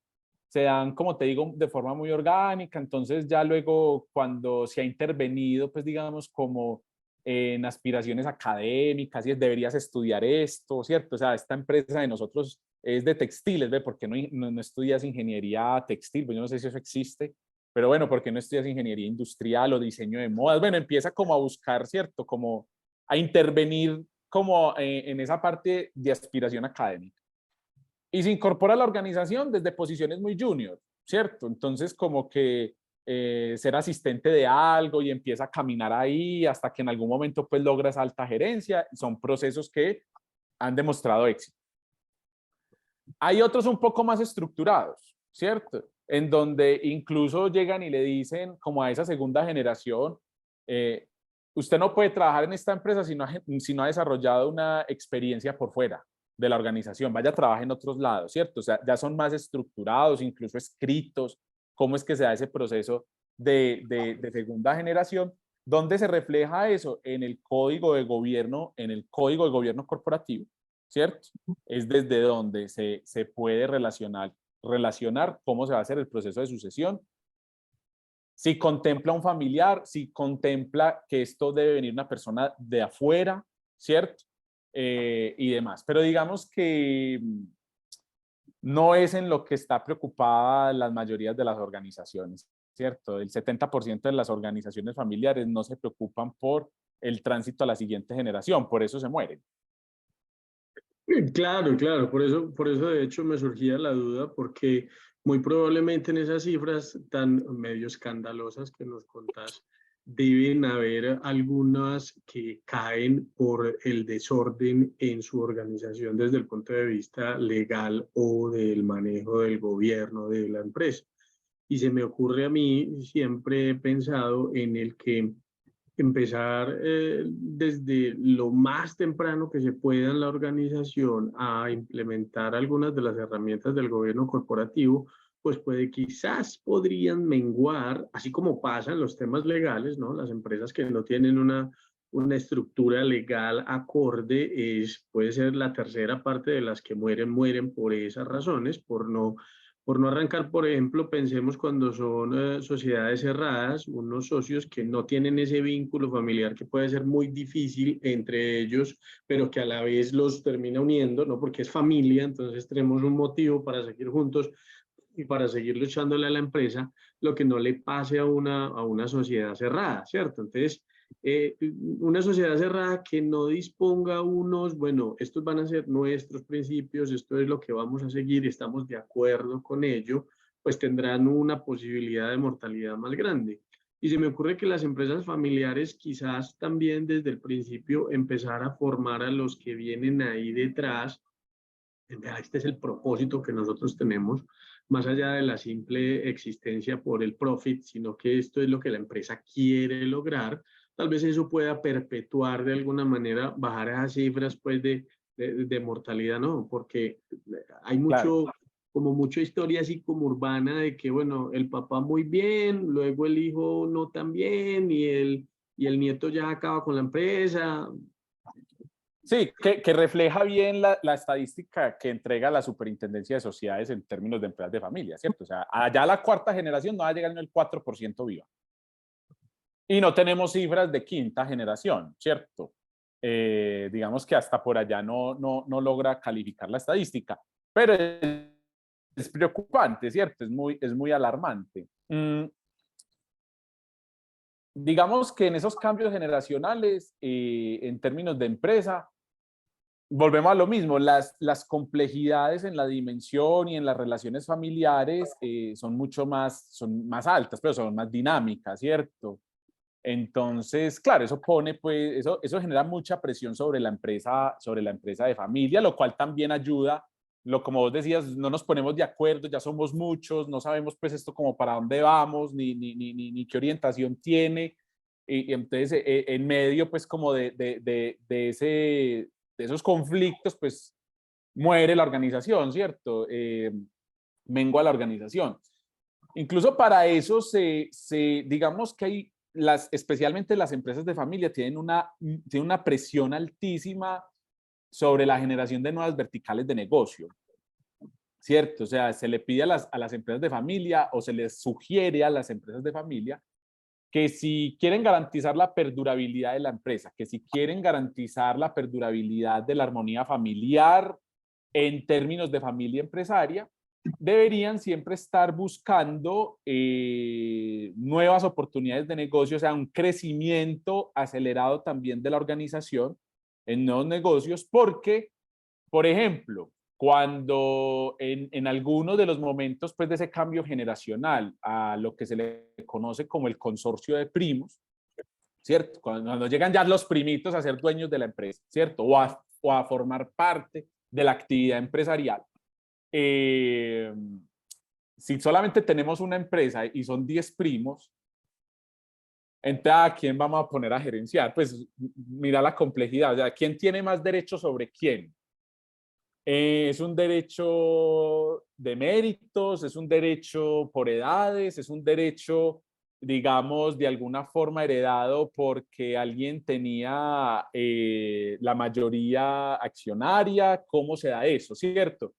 se dan, como te digo, de forma muy orgánica. Entonces ya luego cuando se ha intervenido, pues digamos como en aspiraciones académicas, y deberías estudiar esto, ¿cierto? O sea, esta empresa de nosotros es de textiles, ¿ve? ¿Por qué no estudias ingeniería textil? Pues yo no sé si eso existe, pero bueno, ¿por qué no estudias ingeniería industrial o diseño de modas? Bueno, empieza como a buscar, ¿cierto? Como a intervenir como en esa parte de aspiración académica. Y se incorpora a la organización desde posiciones muy junior, ¿cierto? Entonces como que ser asistente de algo y empieza a caminar ahí hasta que en algún momento pues logra esa alta gerencia. Son procesos que han demostrado éxito. Hay otros un poco más estructurados, ¿cierto? En donde incluso llegan y le dicen como a esa segunda generación, usted no puede trabajar en esta empresa si no ha desarrollado una experiencia por fuera de la organización, vaya a trabajar en otros lados, ¿cierto? O sea, ya son más estructurados, incluso escritos, cómo es que se da ese proceso de segunda generación, ¿Dónde se refleja eso? En el código de gobierno, en el código de gobierno corporativo, ¿cierto? Es desde donde se puede relacionar cómo se va a hacer el proceso de sucesión. Si contempla un familiar, si contempla que esto debe venir una persona de afuera, ¿cierto? Y demás. Pero digamos que no es en lo que está preocupada las mayorías de las organizaciones, ¿cierto? El 70% de las organizaciones familiares no se preocupan por el tránsito a la siguiente generación, por eso se mueren. Claro, claro, por eso de hecho me surgía la duda, porque muy probablemente en esas cifras tan medio escandalosas que nos contás, deben haber algunas que caen por el desorden en su organización desde el punto de vista legal o del manejo del gobierno de la empresa. Y se me ocurre a mí, siempre he pensado en el que empezar desde lo más temprano que se pueda en la organización a implementar algunas de las herramientas del gobierno corporativo, pues quizás podrían menguar, así como pasa en los temas legales, ¿no? Las empresas que no tienen una estructura legal acorde, puede ser la tercera parte de las que mueren por esas razones, por no arrancar, por ejemplo, pensemos cuando son sociedades cerradas, unos socios que no tienen ese vínculo familiar que puede ser muy difícil entre ellos, pero que a la vez los termina uniendo, ¿no? Porque es familia, entonces tenemos un motivo para seguir juntos y para seguir luchándole a la empresa, lo que no le pase a una sociedad cerrada, ¿cierto? Entonces, una sociedad cerrada que no disponga bueno, estos van a ser nuestros principios, esto es lo que vamos a seguir, estamos de acuerdo con ello, pues tendrán una posibilidad de mortalidad más grande. Y se me ocurre que las empresas familiares quizás también desde el principio empezar a formar a los que vienen ahí detrás. Este es el propósito que nosotros tenemos, más allá de la simple existencia por el profit, sino que esto es lo que la empresa quiere lograr. Tal vez eso pueda perpetuar de alguna manera, bajar esas cifras pues, de mortalidad, ¿no? Porque hay Claro. como mucha historia así como urbana de que, bueno, el papá muy bien, luego el hijo no tan bien y el nieto ya acaba con la empresa. Sí, que refleja bien la estadística que entrega la Superintendencia de Sociedades en términos de empresas de familia, ¿cierto? O sea, allá la cuarta generación no va a llegar ni el 4% viva. Y no tenemos cifras de quinta generación, ¿cierto? Digamos que hasta por allá no logra calificar la estadística, pero es preocupante, ¿cierto? Es muy alarmante. Digamos que en esos cambios generacionales, en términos de empresa, volvemos a lo mismo, las complejidades en la dimensión y en las relaciones familiares son más altas, pero son más dinámicas, ¿cierto? Entonces, claro, eso pone, pues, eso genera mucha presión sobre la empresa de familia, lo cual también ayuda, como vos decías, no nos ponemos de acuerdo, ya somos muchos, no sabemos pues esto como para dónde vamos, ni qué orientación tiene, y entonces en medio pues como de esos conflictos, pues muere la organización, ¿cierto? Mengua la organización. Incluso para eso digamos que hay especialmente las empresas de familia tienen una presión altísima sobre la generación de nuevas verticales de negocio, ¿cierto? O sea, se le pide a las empresas de familia o se les sugiere a las empresas de familia que si quieren garantizar la perdurabilidad de la empresa, que si quieren garantizar la perdurabilidad de la armonía familiar en términos de familia empresaria, deberían siempre estar buscando nuevas oportunidades de negocio, o sea, un crecimiento acelerado también de la organización en nuevos negocios, porque, por ejemplo, cuando en algunos de los momentos pues, de ese cambio generacional a lo que se le conoce como el consorcio de primos, ¿cierto? Cuando llegan ya los primitos a ser dueños de la empresa, ¿cierto? O a formar parte de la actividad empresarial. Si solamente tenemos una empresa y son 10 primos, entonces, ¿a quién vamos a poner a gerenciar? Pues mira la complejidad, o sea, ¿quién tiene más derecho sobre quién? ¿Es un derecho de méritos? ¿Es un derecho por edades? ¿Es un derecho digamos, de alguna forma heredado porque alguien tenía la mayoría accionaria, ¿cómo se da eso, cierto?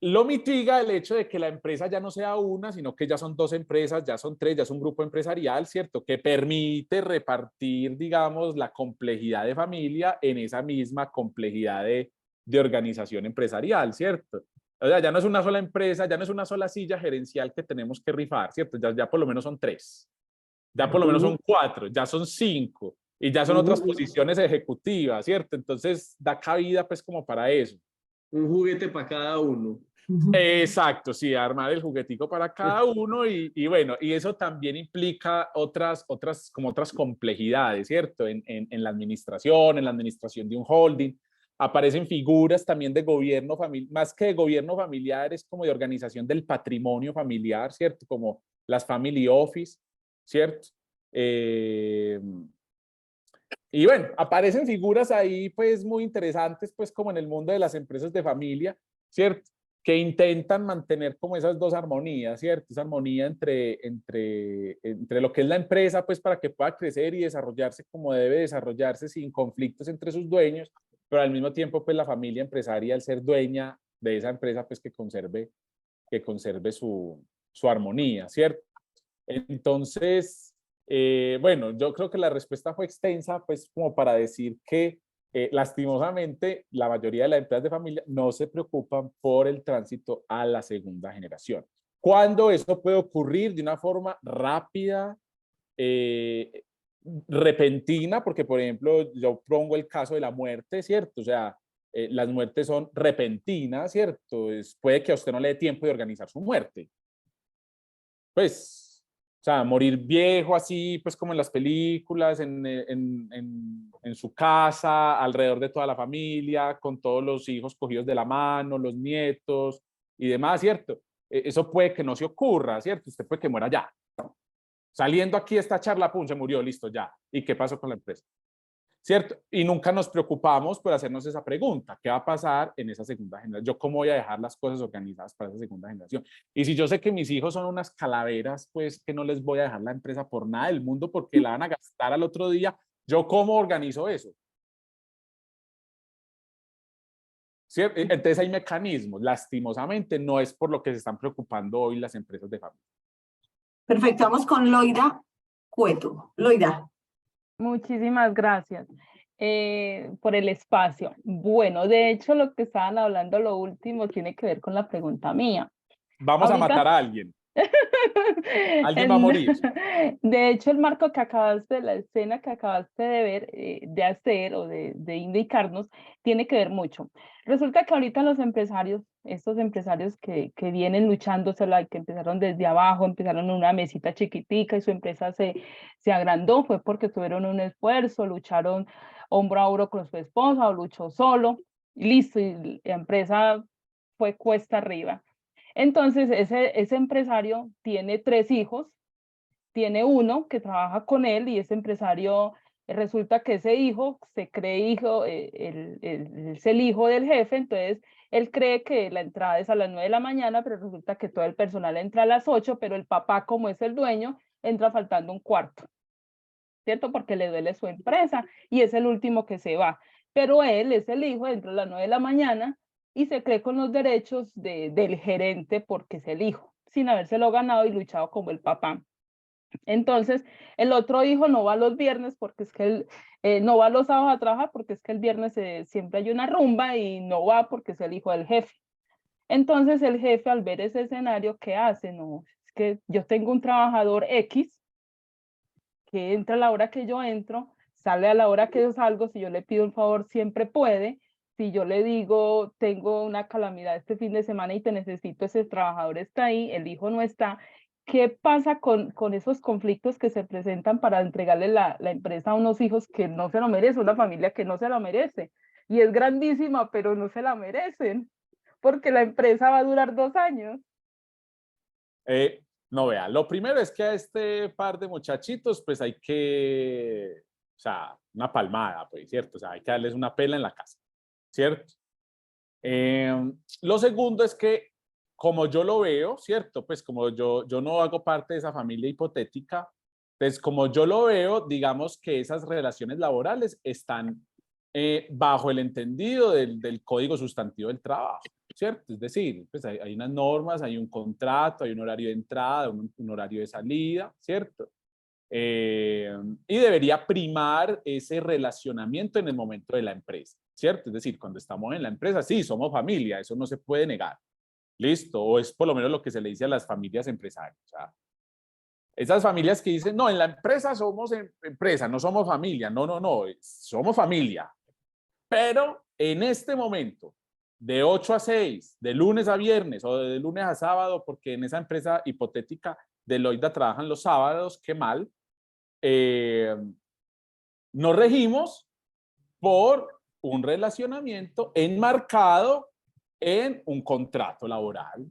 Lo mitiga el hecho de que la empresa ya no sea una, sino que ya son dos empresas, ya son tres, ya es un grupo empresarial, ¿cierto? Que permite repartir, digamos, la complejidad de familia en esa misma complejidad de organización empresarial, ¿cierto? O sea, ya no es una sola empresa, ya no es una sola silla gerencial que tenemos que rifar, ¿cierto? Ya por lo menos son tres, ya por lo menos son cuatro, ya son cinco, y ya son otras posiciones ejecutivas, ¿cierto? Entonces da cabida pues como para eso. Un juguete para cada uno. Exacto, sí, armar el juguetico para cada uno y bueno, y eso también implica otras complejidades, ¿cierto? En la administración de un holding, aparecen figuras también de gobierno familiar, más que de gobierno familiar, es como de organización del patrimonio familiar, ¿cierto? Como las family office, ¿cierto? Y bueno, aparecen figuras ahí pues muy interesantes pues como en el mundo de las empresas de familia, ¿cierto? Que intentan mantener como esas dos armonías, ¿cierto? Esa armonía entre lo que es la empresa pues para que pueda crecer y desarrollarse como debe desarrollarse sin conflictos entre sus dueños, pero al mismo tiempo pues la familia empresaria al ser dueña de esa empresa pues que conserve su armonía, ¿cierto? Entonces, bueno, yo creo que la respuesta fue extensa, pues como para decir que lastimosamente la mayoría de las empresas de familia no se preocupan por el tránsito a la segunda generación. ¿Cuándo eso puede ocurrir de una forma rápida, repentina? Porque, por ejemplo, yo pongo el caso de la muerte, ¿cierto? O sea, las muertes son repentinas, ¿cierto? Puede que a usted no le dé tiempo de organizar su muerte. Pues o sea, morir viejo así, pues como en las películas, en su casa, alrededor de toda la familia, con todos los hijos cogidos de la mano, los nietos y demás, ¿cierto? Eso puede que no se ocurra, ¿cierto? Usted puede que muera ya. Saliendo aquí de esta charla, pum, se murió, listo, ya. ¿Y qué pasó con la empresa? ¿Cierto? Y nunca nos preocupamos por hacernos esa pregunta, ¿qué va a pasar en esa segunda generación? ¿Yo cómo voy a dejar las cosas organizadas para esa segunda generación? Y si yo sé que mis hijos son unas calaveras, pues que no les voy a dejar la empresa por nada del mundo porque la van a gastar al otro día, ¿yo cómo organizo eso? ¿Cierto? Entonces hay mecanismos, lastimosamente no es por lo que se están preocupando hoy las empresas de familia. Perfecto, vamos con Loida Cueto. Loida. Muchísimas gracias por el espacio. Bueno, de hecho, lo que estaban hablando, lo último, tiene que ver con la pregunta mía. Vamos a matar a alguien. Alguien va a morir. De hecho, el marco que acabaste, la escena que acabaste de ver, de hacer o de indicarnos, tiene que ver mucho. Resulta que ahorita los empresarios, estos empresarios que vienen luchándosela, que empezaron desde abajo, empezaron en una mesita chiquitica y su empresa se agrandó, fue porque tuvieron un esfuerzo, lucharon hombro a hombro con su esposa o luchó solo, y listo, y la empresa fue cuesta arriba. Entonces, ese empresario tiene 3 hijos, tiene uno que trabaja con él y ese empresario, resulta que ese hijo se cree hijo, es el hijo del jefe, entonces él cree que la entrada es a las 9 de la mañana, pero resulta que todo el personal entra a las 8, pero el papá, como es el dueño, entra faltando un cuarto, ¿cierto? Porque le duele su empresa y es el último que se va. Pero él es el hijo, entra a las 9 de la mañana y se cree con los derechos del gerente porque es el hijo, sin habérselo ganado y luchado como el papá. Entonces, el otro hijo no va los viernes porque es que él no va los sábados a trabajar porque es que el viernes siempre hay una rumba y no va porque es el hijo del jefe. Entonces, el jefe al ver ese escenario, ¿qué hace? No, es que yo tengo un trabajador X que entra a la hora que yo entro, sale a la hora que yo salgo, si yo le pido un favor siempre puede, si yo le digo tengo una calamidad este fin de semana y te necesito, ese trabajador está ahí, el hijo no está. ¿Qué pasa con esos conflictos que se presentan para entregarle la empresa a unos hijos que no se lo merecen, una familia que no se lo merece? Y es grandísima, pero no se la merecen, porque la empresa va a durar 2 años. No, vea, lo primero es que a este par de muchachitos, pues hay que, o sea, una palmada, pues, ¿cierto? O sea, hay que darles una pela en la casa, ¿cierto? Lo segundo es que como yo lo veo, ¿cierto? Pues como yo no hago parte de esa familia hipotética, pues como yo lo veo, digamos que esas relaciones laborales están bajo el entendido del Código Sustantivo del Trabajo, ¿cierto? Es decir, pues hay unas normas, hay un contrato, hay un horario de entrada, un horario de salida, ¿cierto? Y debería primar ese relacionamiento en el momento de la empresa, ¿cierto? Es decir, cuando estamos en la empresa, sí, somos familia, eso no se puede negar, ¿listo? O es por lo menos lo que se le dice a las familias empresarias. O sea, esas familias que dicen, no, en la empresa somos empresa, no somos familia, no, no, no, somos familia. Pero en este momento, de 8 a 6, de lunes a viernes o de lunes a sábado, porque en esa empresa hipotética de Loida trabajan los sábados, qué mal, nos regimos por un relacionamiento enmarcado en un contrato laboral.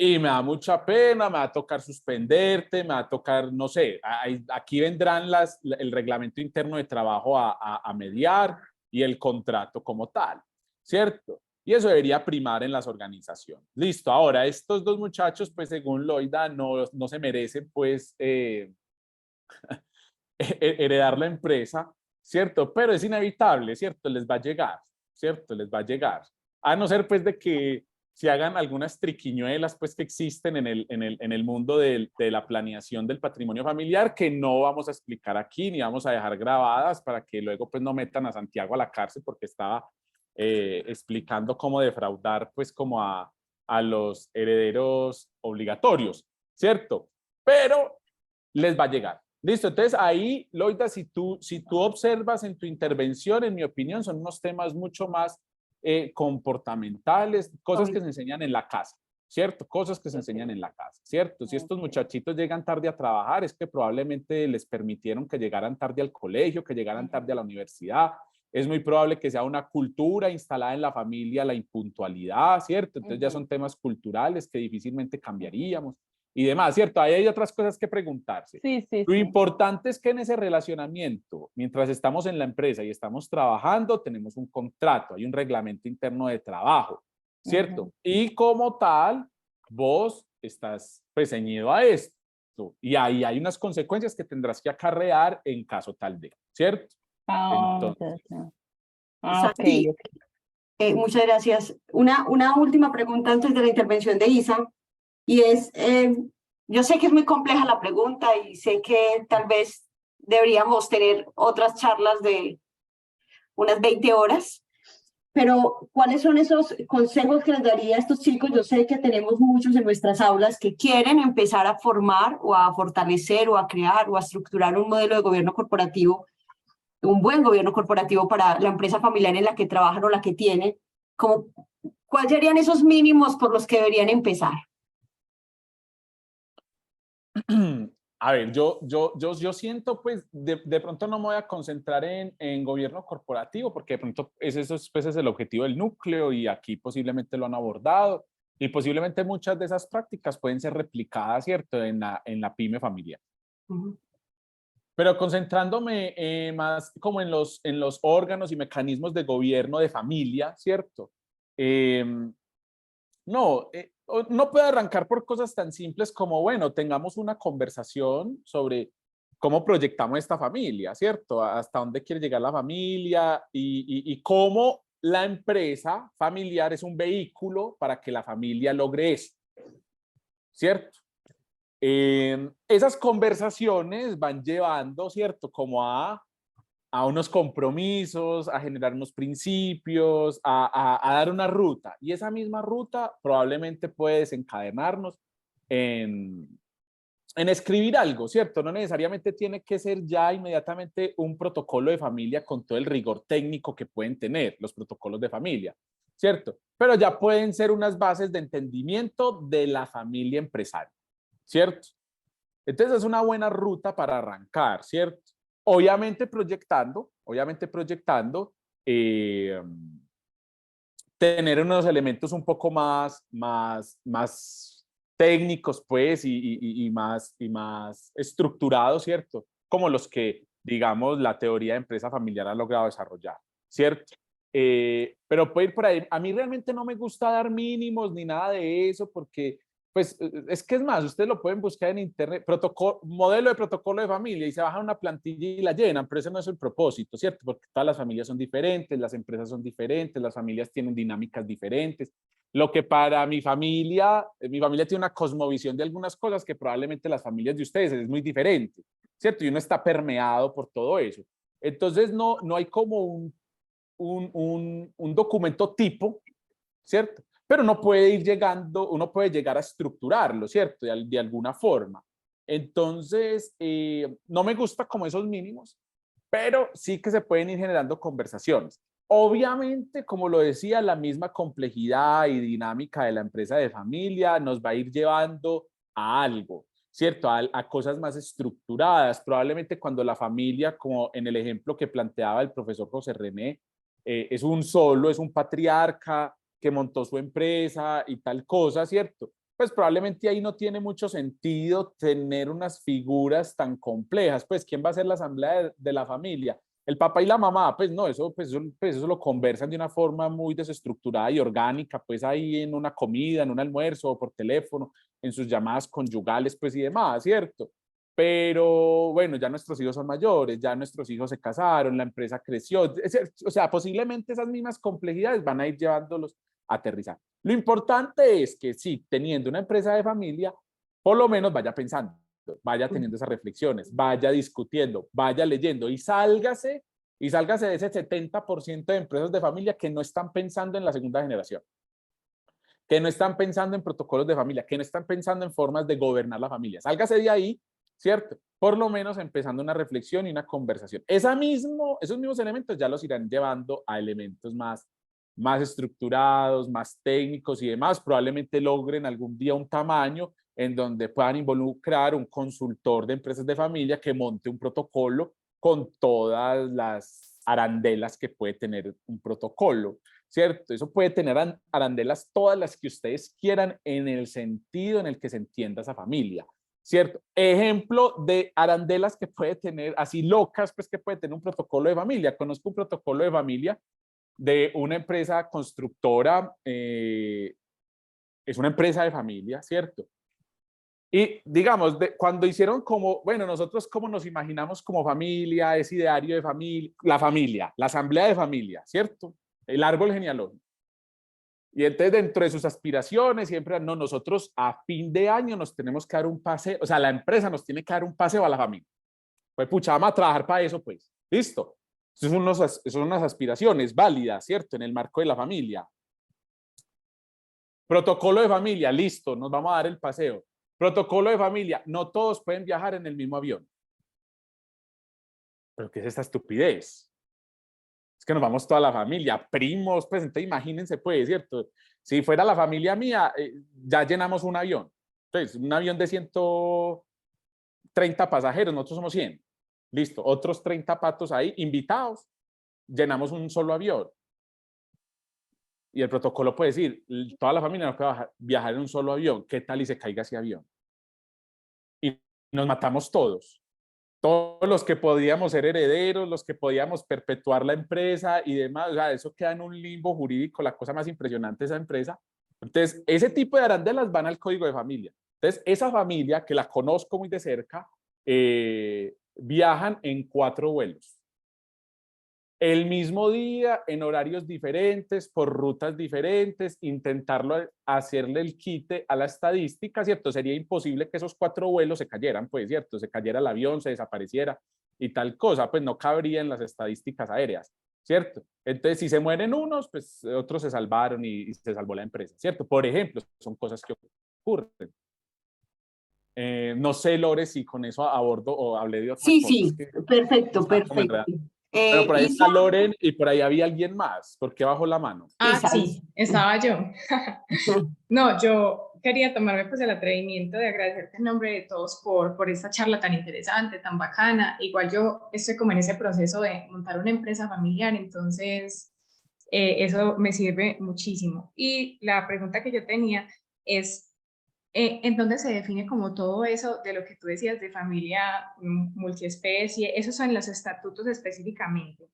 Y me da mucha pena, me va a tocar suspenderte, me va a tocar, no sé, aquí vendrán el reglamento interno de trabajo a mediar y el contrato como tal, ¿cierto? Y eso debería primar en las organizaciones. Listo, ahora estos dos muchachos, pues según Loida, no se merecen, pues, heredar la empresa, ¿cierto? Pero es inevitable, ¿cierto? Les va a llegar, ¿cierto? Les va a llegar. A no ser, pues, de que se hagan algunas triquiñuelas, pues, que existen en el mundo de la planeación del patrimonio familiar, que no vamos a explicar aquí, ni vamos a dejar grabadas para que luego, pues, no metan a Santiago a la cárcel porque estaba explicando cómo defraudar, pues, como a los herederos obligatorios, ¿cierto? Pero les va a llegar. Listo, entonces ahí, Loida, si tú observas en tu intervención, en mi opinión, son unos temas mucho más comportamentales, cosas que se enseñan en la casa, ¿cierto? Cosas que se enseñan en la casa, ¿cierto? Si estos muchachitos llegan tarde a trabajar, es que probablemente les permitieron que llegaran tarde al colegio, que llegaran tarde a la universidad. Es muy probable que sea una cultura instalada en la familia, la impuntualidad, ¿cierto? Entonces ya son temas culturales que difícilmente cambiaríamos y demás, ¿cierto? Ahí hay otras cosas que preguntarse. Sí, sí, Lo sí. importante es que en ese relacionamiento, mientras estamos en la empresa y estamos trabajando, tenemos un contrato, hay un reglamento interno de trabajo, ¿cierto? Y como tal, vos estás pues ceñido a esto y ahí hay unas consecuencias que tendrás que acarrear en caso tal de, ¿cierto? Entonces, Santi, muchas gracias. Una última pregunta antes de la intervención de Isa, y es, yo sé que es muy compleja la pregunta y sé que tal vez deberíamos tener otras charlas de unas 20 horas, pero ¿cuáles son esos consejos que les daría a estos chicos? Yo sé que tenemos muchos en nuestras aulas que quieren empezar a formar o a fortalecer o a crear o a estructurar un modelo de gobierno corporativo, un buen gobierno corporativo para la empresa familiar en la que trabajan o la que tienen. ¿Cuáles serían esos mínimos por los que deberían empezar? a ver, yo siento, pues, de pronto no me voy a concentrar en gobierno corporativo, porque de pronto eso pues, es el objetivo del núcleo y aquí posiblemente lo han abordado y posiblemente muchas de esas prácticas pueden ser replicadas, ¿cierto?, en la pyme familiar. Pero concentrándome más como en los órganos y mecanismos de gobierno de familia, ¿cierto? No puede arrancar por cosas tan simples como, bueno, tengamos una conversación sobre cómo proyectamos esta familia, ¿cierto? Hasta dónde quiere llegar la familia y cómo la empresa familiar es un vehículo para que la familia logre eso, ¿cierto? Esas conversaciones van llevando, ¿cierto? Como a unos compromisos, a generar unos principios, a dar una ruta. Y esa misma ruta probablemente puede desencadenarnos en escribir algo, ¿cierto? No necesariamente tiene que ser ya inmediatamente un protocolo de familia con todo el rigor técnico que pueden tener los protocolos de familia, ¿cierto? Pero ya pueden ser unas bases de entendimiento de la familia empresaria, ¿cierto? Entonces es una buena ruta para arrancar, ¿cierto? Obviamente proyectando tener unos elementos un poco más técnicos, pues, y más estructurados, ¿cierto? Como los que, digamos, la teoría de empresa familiar ha logrado desarrollar, ¿cierto? Pero puede ir por ahí. A mí realmente no me gusta dar mínimos ni nada de eso porque, pues, es que es más, ustedes lo pueden buscar en internet, modelo de protocolo de familia y se bajan una plantilla y la llenan, pero ese no es el propósito, ¿cierto? Porque todas las familias son diferentes, las empresas son diferentes, las familias tienen dinámicas diferentes. Lo que para mi familia tiene una cosmovisión de algunas cosas que probablemente las familias de ustedes es muy diferente, ¿cierto? Y uno está permeado por todo eso. Entonces no hay como un documento tipo, ¿cierto? Pero uno puede ir llegando, uno puede llegar a estructurarlo, ¿cierto? De alguna forma. Entonces, no me gusta como esos mínimos, pero sí que se pueden ir generando conversaciones. Obviamente, como lo decía, la misma complejidad y dinámica de la empresa de familia nos va a ir llevando a algo, ¿cierto? A cosas más estructuradas. Probablemente cuando la familia, como en el ejemplo que planteaba el profesor José René, es un patriarca que montó su empresa y tal cosa, ¿cierto? Pues probablemente ahí no tiene mucho sentido tener unas figuras tan complejas. Pues, ¿quién va a ser la asamblea de la familia? El papá y la mamá, pues no, eso lo conversan de una forma muy desestructurada y orgánica, pues ahí en una comida, en un almuerzo, o por teléfono, en sus llamadas conyugales, pues y demás, ¿cierto? Pero bueno, ya nuestros hijos son mayores, ya nuestros hijos se casaron, la empresa creció, o sea, posiblemente esas mismas complejidades van a ir llevándolos a aterrizar. Lo importante es que sí, teniendo una empresa de familia, por lo menos vaya pensando, vaya teniendo esas reflexiones, vaya discutiendo, vaya leyendo y sálgase de ese 70% de empresas de familia que no están pensando en la segunda generación, que no están pensando en protocolos de familia, que no están pensando en formas de gobernar la familia. Sálgase de ahí, ¿cierto? Por lo menos empezando una reflexión y una conversación. Esos mismos elementos ya los irán llevando a elementos más estructurados, más técnicos y demás. Probablemente logren algún día un tamaño en donde puedan involucrar un consultor de empresas de familia que monte un protocolo con todas las arandelas que puede tener un protocolo, ¿cierto? Eso puede tener arandelas todas las que ustedes quieran en el sentido en el que se entienda esa familia, ¿cierto? Ejemplo de arandelas que puede tener, así locas, pues que puede tener un protocolo de familia. Conozco un protocolo de familia de una empresa constructora, es una empresa de familia, ¿cierto? Y digamos, cuando hicieron como, bueno, nosotros cómo nos imaginamos como familia, ese ideario de familia, la asamblea de familia, ¿cierto? El árbol genealógico. Y entonces dentro de sus aspiraciones siempre, no, nosotros a fin de año nos tenemos que dar un paseo, o sea, la empresa nos tiene que dar un paseo a la familia. Pues pucha, vamos a trabajar para eso, pues. Listo. Son unas aspiraciones válidas, ¿cierto? En el marco de la familia. Protocolo de familia, listo, nos vamos a dar el paseo. Protocolo de familia, no todos pueden viajar en el mismo avión. ¿Pero qué es esta estupidez? Es que nos vamos toda la familia, primos, pues entonces imagínense, pues, ¿cierto? Si fuera la familia mía, ya llenamos un avión. Entonces, un avión de 130 pasajeros, nosotros somos 100. Listo, otros 30 patos ahí, invitados, llenamos un solo avión. Y el protocolo puede decir, toda la familia no puede viajar en un solo avión. ¿Qué tal y se caiga ese avión? Y nos matamos todos. Todos los que podíamos ser herederos, los que podíamos perpetuar la empresa y demás. O sea, eso queda en un limbo jurídico, la cosa más impresionante de esa empresa. Entonces, ese tipo de arandelas van al código de familia. Entonces, esa familia, que la conozco muy de cerca, viajan en 4 vuelos. El mismo día, en horarios diferentes, por rutas diferentes, intentarlo hacerle el quite a la estadística, ¿cierto? Sería imposible que esos 4 vuelos se cayeran, pues, ¿cierto? Se cayera el avión, se desapareciera y tal cosa, pues no cabría en las estadísticas aéreas, ¿cierto? Entonces, si se mueren unos, pues otros se salvaron y se salvó la empresa, ¿cierto? Por ejemplo, son cosas que ocurren. No sé, Lore, si con eso abordo o hablé de otras Sí, cosas. sí, perfecto, perfecto. Pero por ahí está Isa, Loren y por ahí había alguien más. ¿Por qué bajó la mano? Ah, Isa, sí, estaba yo. No, yo quería tomarme pues el atrevimiento de agradecerte en nombre de todos por esta charla tan interesante, tan bacana. Igual yo estoy como en ese proceso de montar una empresa familiar, entonces eso me sirve muchísimo. Y la pregunta que yo tenía es, ¿en dónde se define como todo eso de lo que tú decías de familia multiespecie? ¿Esos son los estatutos específicamente?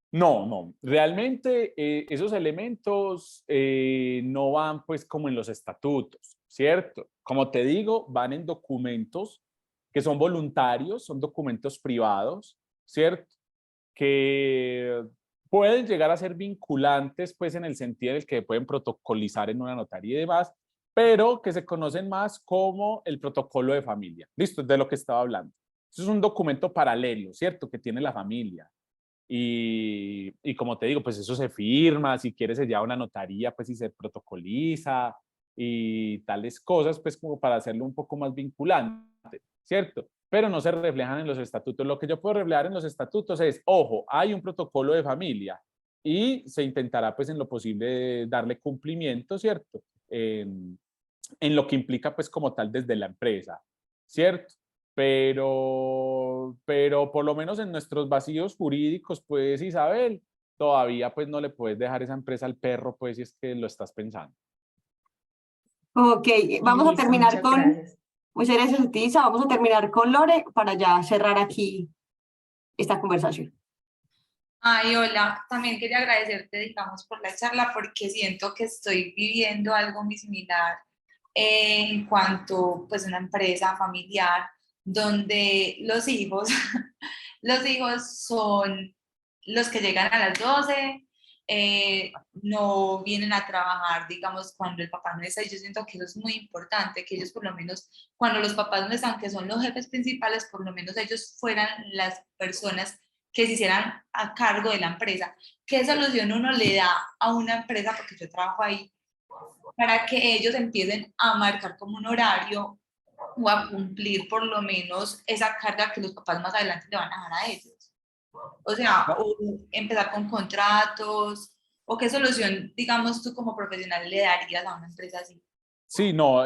No, realmente esos elementos no van pues como en los estatutos, ¿cierto? Como te digo, van en documentos que son voluntarios, son documentos privados, ¿cierto? Que pueden llegar a ser vinculantes pues en el sentido del que pueden protocolizar en una notaría y demás, pero que se conocen más como el protocolo de familia. Listo, es de lo que estaba hablando. Eso es un documento paralelo, ¿cierto? Que tiene la familia. Y como te digo, pues eso se firma, si quieres se lleva a una notaría, pues y se protocoliza y tales cosas, pues como para hacerlo un poco más vinculante, ¿cierto? Pero no se reflejan en los estatutos. Lo que yo puedo reflejar en los estatutos es, ojo, hay un protocolo de familia y se intentará pues en lo posible darle cumplimiento, ¿cierto? En lo que implica pues como tal desde la empresa, ¿cierto? Pero por lo menos en nuestros vacíos jurídicos, pues Isabel, todavía pues no le puedes dejar esa empresa al perro, pues si es que lo estás pensando. Ok, vamos a Listo, terminar muchas con, gracias. muchas gracias a ti, Isa. Vamos a terminar con Lore para ya cerrar aquí esta conversación. Ay, hola, también quería agradecerte, digamos, por la charla, porque siento que estoy viviendo algo muy similar en cuanto, pues, a una empresa familiar donde los hijos, los hijos son los que llegan a las 12, no vienen a trabajar, digamos, cuando el papá no está. Y yo siento que eso es muy importante, que ellos por lo menos, cuando los papás no están, que son los jefes principales, por lo menos ellos fueran las personas que se hicieran a cargo de la empresa. ¿Qué solución uno le da a una empresa, porque yo trabajo ahí, para que ellos empiecen a marcar como un horario o a cumplir por lo menos esa carga que los papás más adelante le van a dejar a ellos? O sea, o empezar con contratos, o qué solución, digamos, tú como profesional le darías a una empresa así. Sí, no,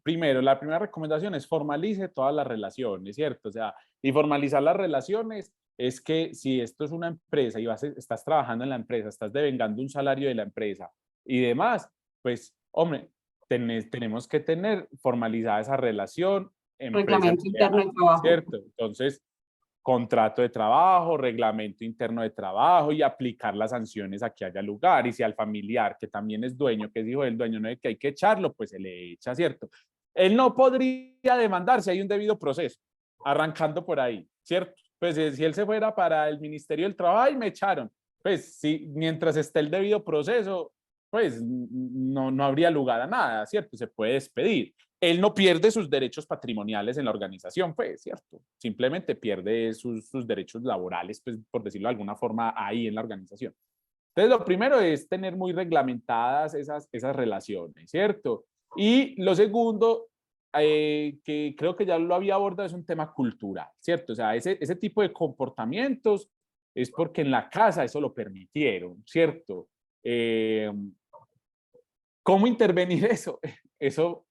primero, la primera recomendación es formalice todas las relaciones, ¿cierto? O sea, y formalizar las relaciones es que si esto es una empresa y estás trabajando en la empresa, estás devengando un salario de la empresa y demás, pues, hombre, tenemos que tener formalizada esa relación Reglamento interno empresa-empleado, de trabajo. ¿cierto? Entonces, contrato de trabajo, reglamento interno de trabajo y aplicar las sanciones a que haya lugar. Y si al familiar, que también es dueño, que es hijo del dueño, no es que hay que echarlo, pues se le echa, ¿cierto? Él no podría demandar si hay un debido proceso, arrancando por ahí, ¿cierto? Pues si él se fuera para el Ministerio del Trabajo y me echaron, pues si mientras esté el debido proceso, pues no habría lugar a nada, ¿cierto? Se puede despedir. Él no pierde sus derechos patrimoniales en la organización, pues, ¿cierto? Simplemente pierde sus derechos laborales, pues, por decirlo de alguna forma, ahí en la organización. Entonces, lo primero es tener muy reglamentadas esas relaciones, ¿cierto? Y lo segundo, que creo que ya lo había abordado, es un tema cultural, ¿cierto? O sea, ese tipo de comportamientos es porque en la casa eso lo permitieron, ¿cierto? ¿Cómo intervenir eso? Eso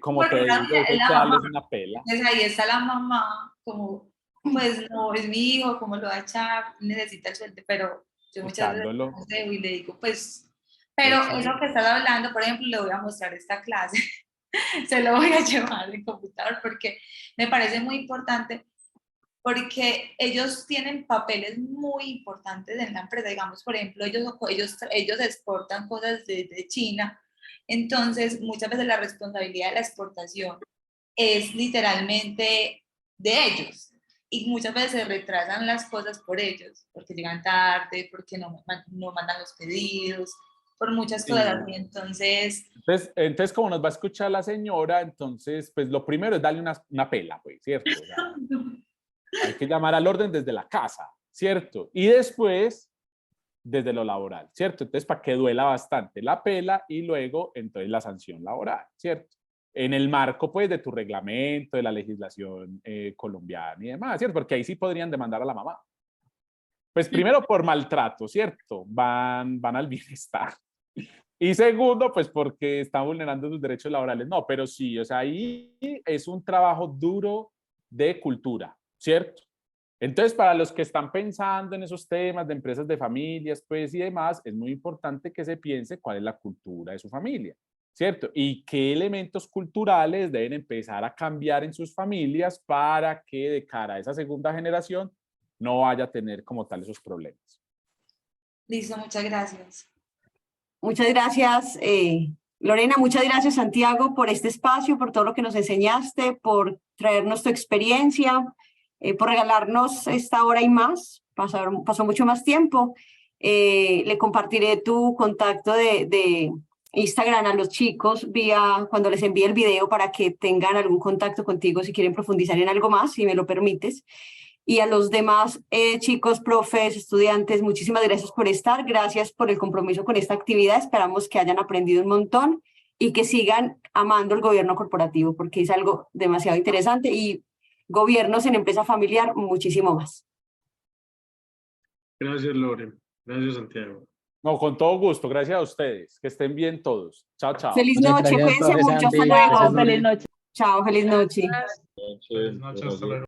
como Porque te digo, eso hay la que mamá, darles una pela. pues ahí está la mamá, como, pues no, es mi hijo, ¿cómo lo va a echar? Necesita el sueldo, pero yo muchas veces Echándolo, no sé, y le digo, pues, pero eso echándolo. que estás hablando, por ejemplo, le voy a mostrar esta clase, se lo voy a llevar en computador porque me parece muy importante, porque ellos tienen papeles muy importantes en la empresa. Digamos, por ejemplo, ellos exportan cosas de China, entonces muchas veces la responsabilidad de la exportación es literalmente de ellos. Y muchas veces se retrasan las cosas por ellos, porque llegan tarde, porque no mandan los pedidos, por muchas cosas Sí. así. Entonces, Entonces, como nos va a escuchar la señora, entonces, pues lo primero es darle una pela, pues, ¿cierto? O sea, hay que llamar al orden desde la casa, ¿cierto? Y después, desde lo laboral, ¿cierto? Entonces, para que duela bastante la pela y luego, entonces, la sanción laboral, ¿cierto? En el marco, pues, de tu reglamento, de la legislación colombiana y demás, ¿cierto? Porque ahí sí podrían demandar a la mamá. Pues primero por maltrato, ¿cierto? Van al bienestar. Y segundo, pues porque están vulnerando sus derechos laborales. No, pero sí, o sea, ahí es un trabajo duro de cultura, ¿cierto? Entonces, para los que están pensando en esos temas de empresas de familias, pues y demás, es muy importante que se piense cuál es la cultura de su familia, ¿cierto? Y qué elementos culturales deben empezar a cambiar en sus familias para que de cara a esa segunda generación no vaya a tener como tal esos problemas. Listo, muchas gracias. Muchas gracias, Lorena. Muchas gracias, Santiago, por este espacio, por todo lo que nos enseñaste, por traernos tu experiencia, por regalarnos esta hora y más. Pasó mucho más tiempo. Le compartiré tu contacto de Instagram a los chicos cuando les envíe el video para que tengan algún contacto contigo si quieren profundizar en algo más, si me lo permites. Y a los demás chicos, profes, estudiantes, muchísimas gracias por estar, gracias por el compromiso con esta actividad. Esperamos que hayan aprendido un montón y que sigan amando el gobierno corporativo, porque es algo demasiado interesante, y gobiernos en empresa familiar muchísimo más. Gracias, Lore. Gracias, Santiago. No, con todo gusto. Gracias a ustedes. Que estén bien todos. Chao, chao. Feliz Muchas noche, gracias, cuídense profe mucho, hasta Santi. luego. Feliz noche. Chao, feliz noche. Buenas noches, hasta luego.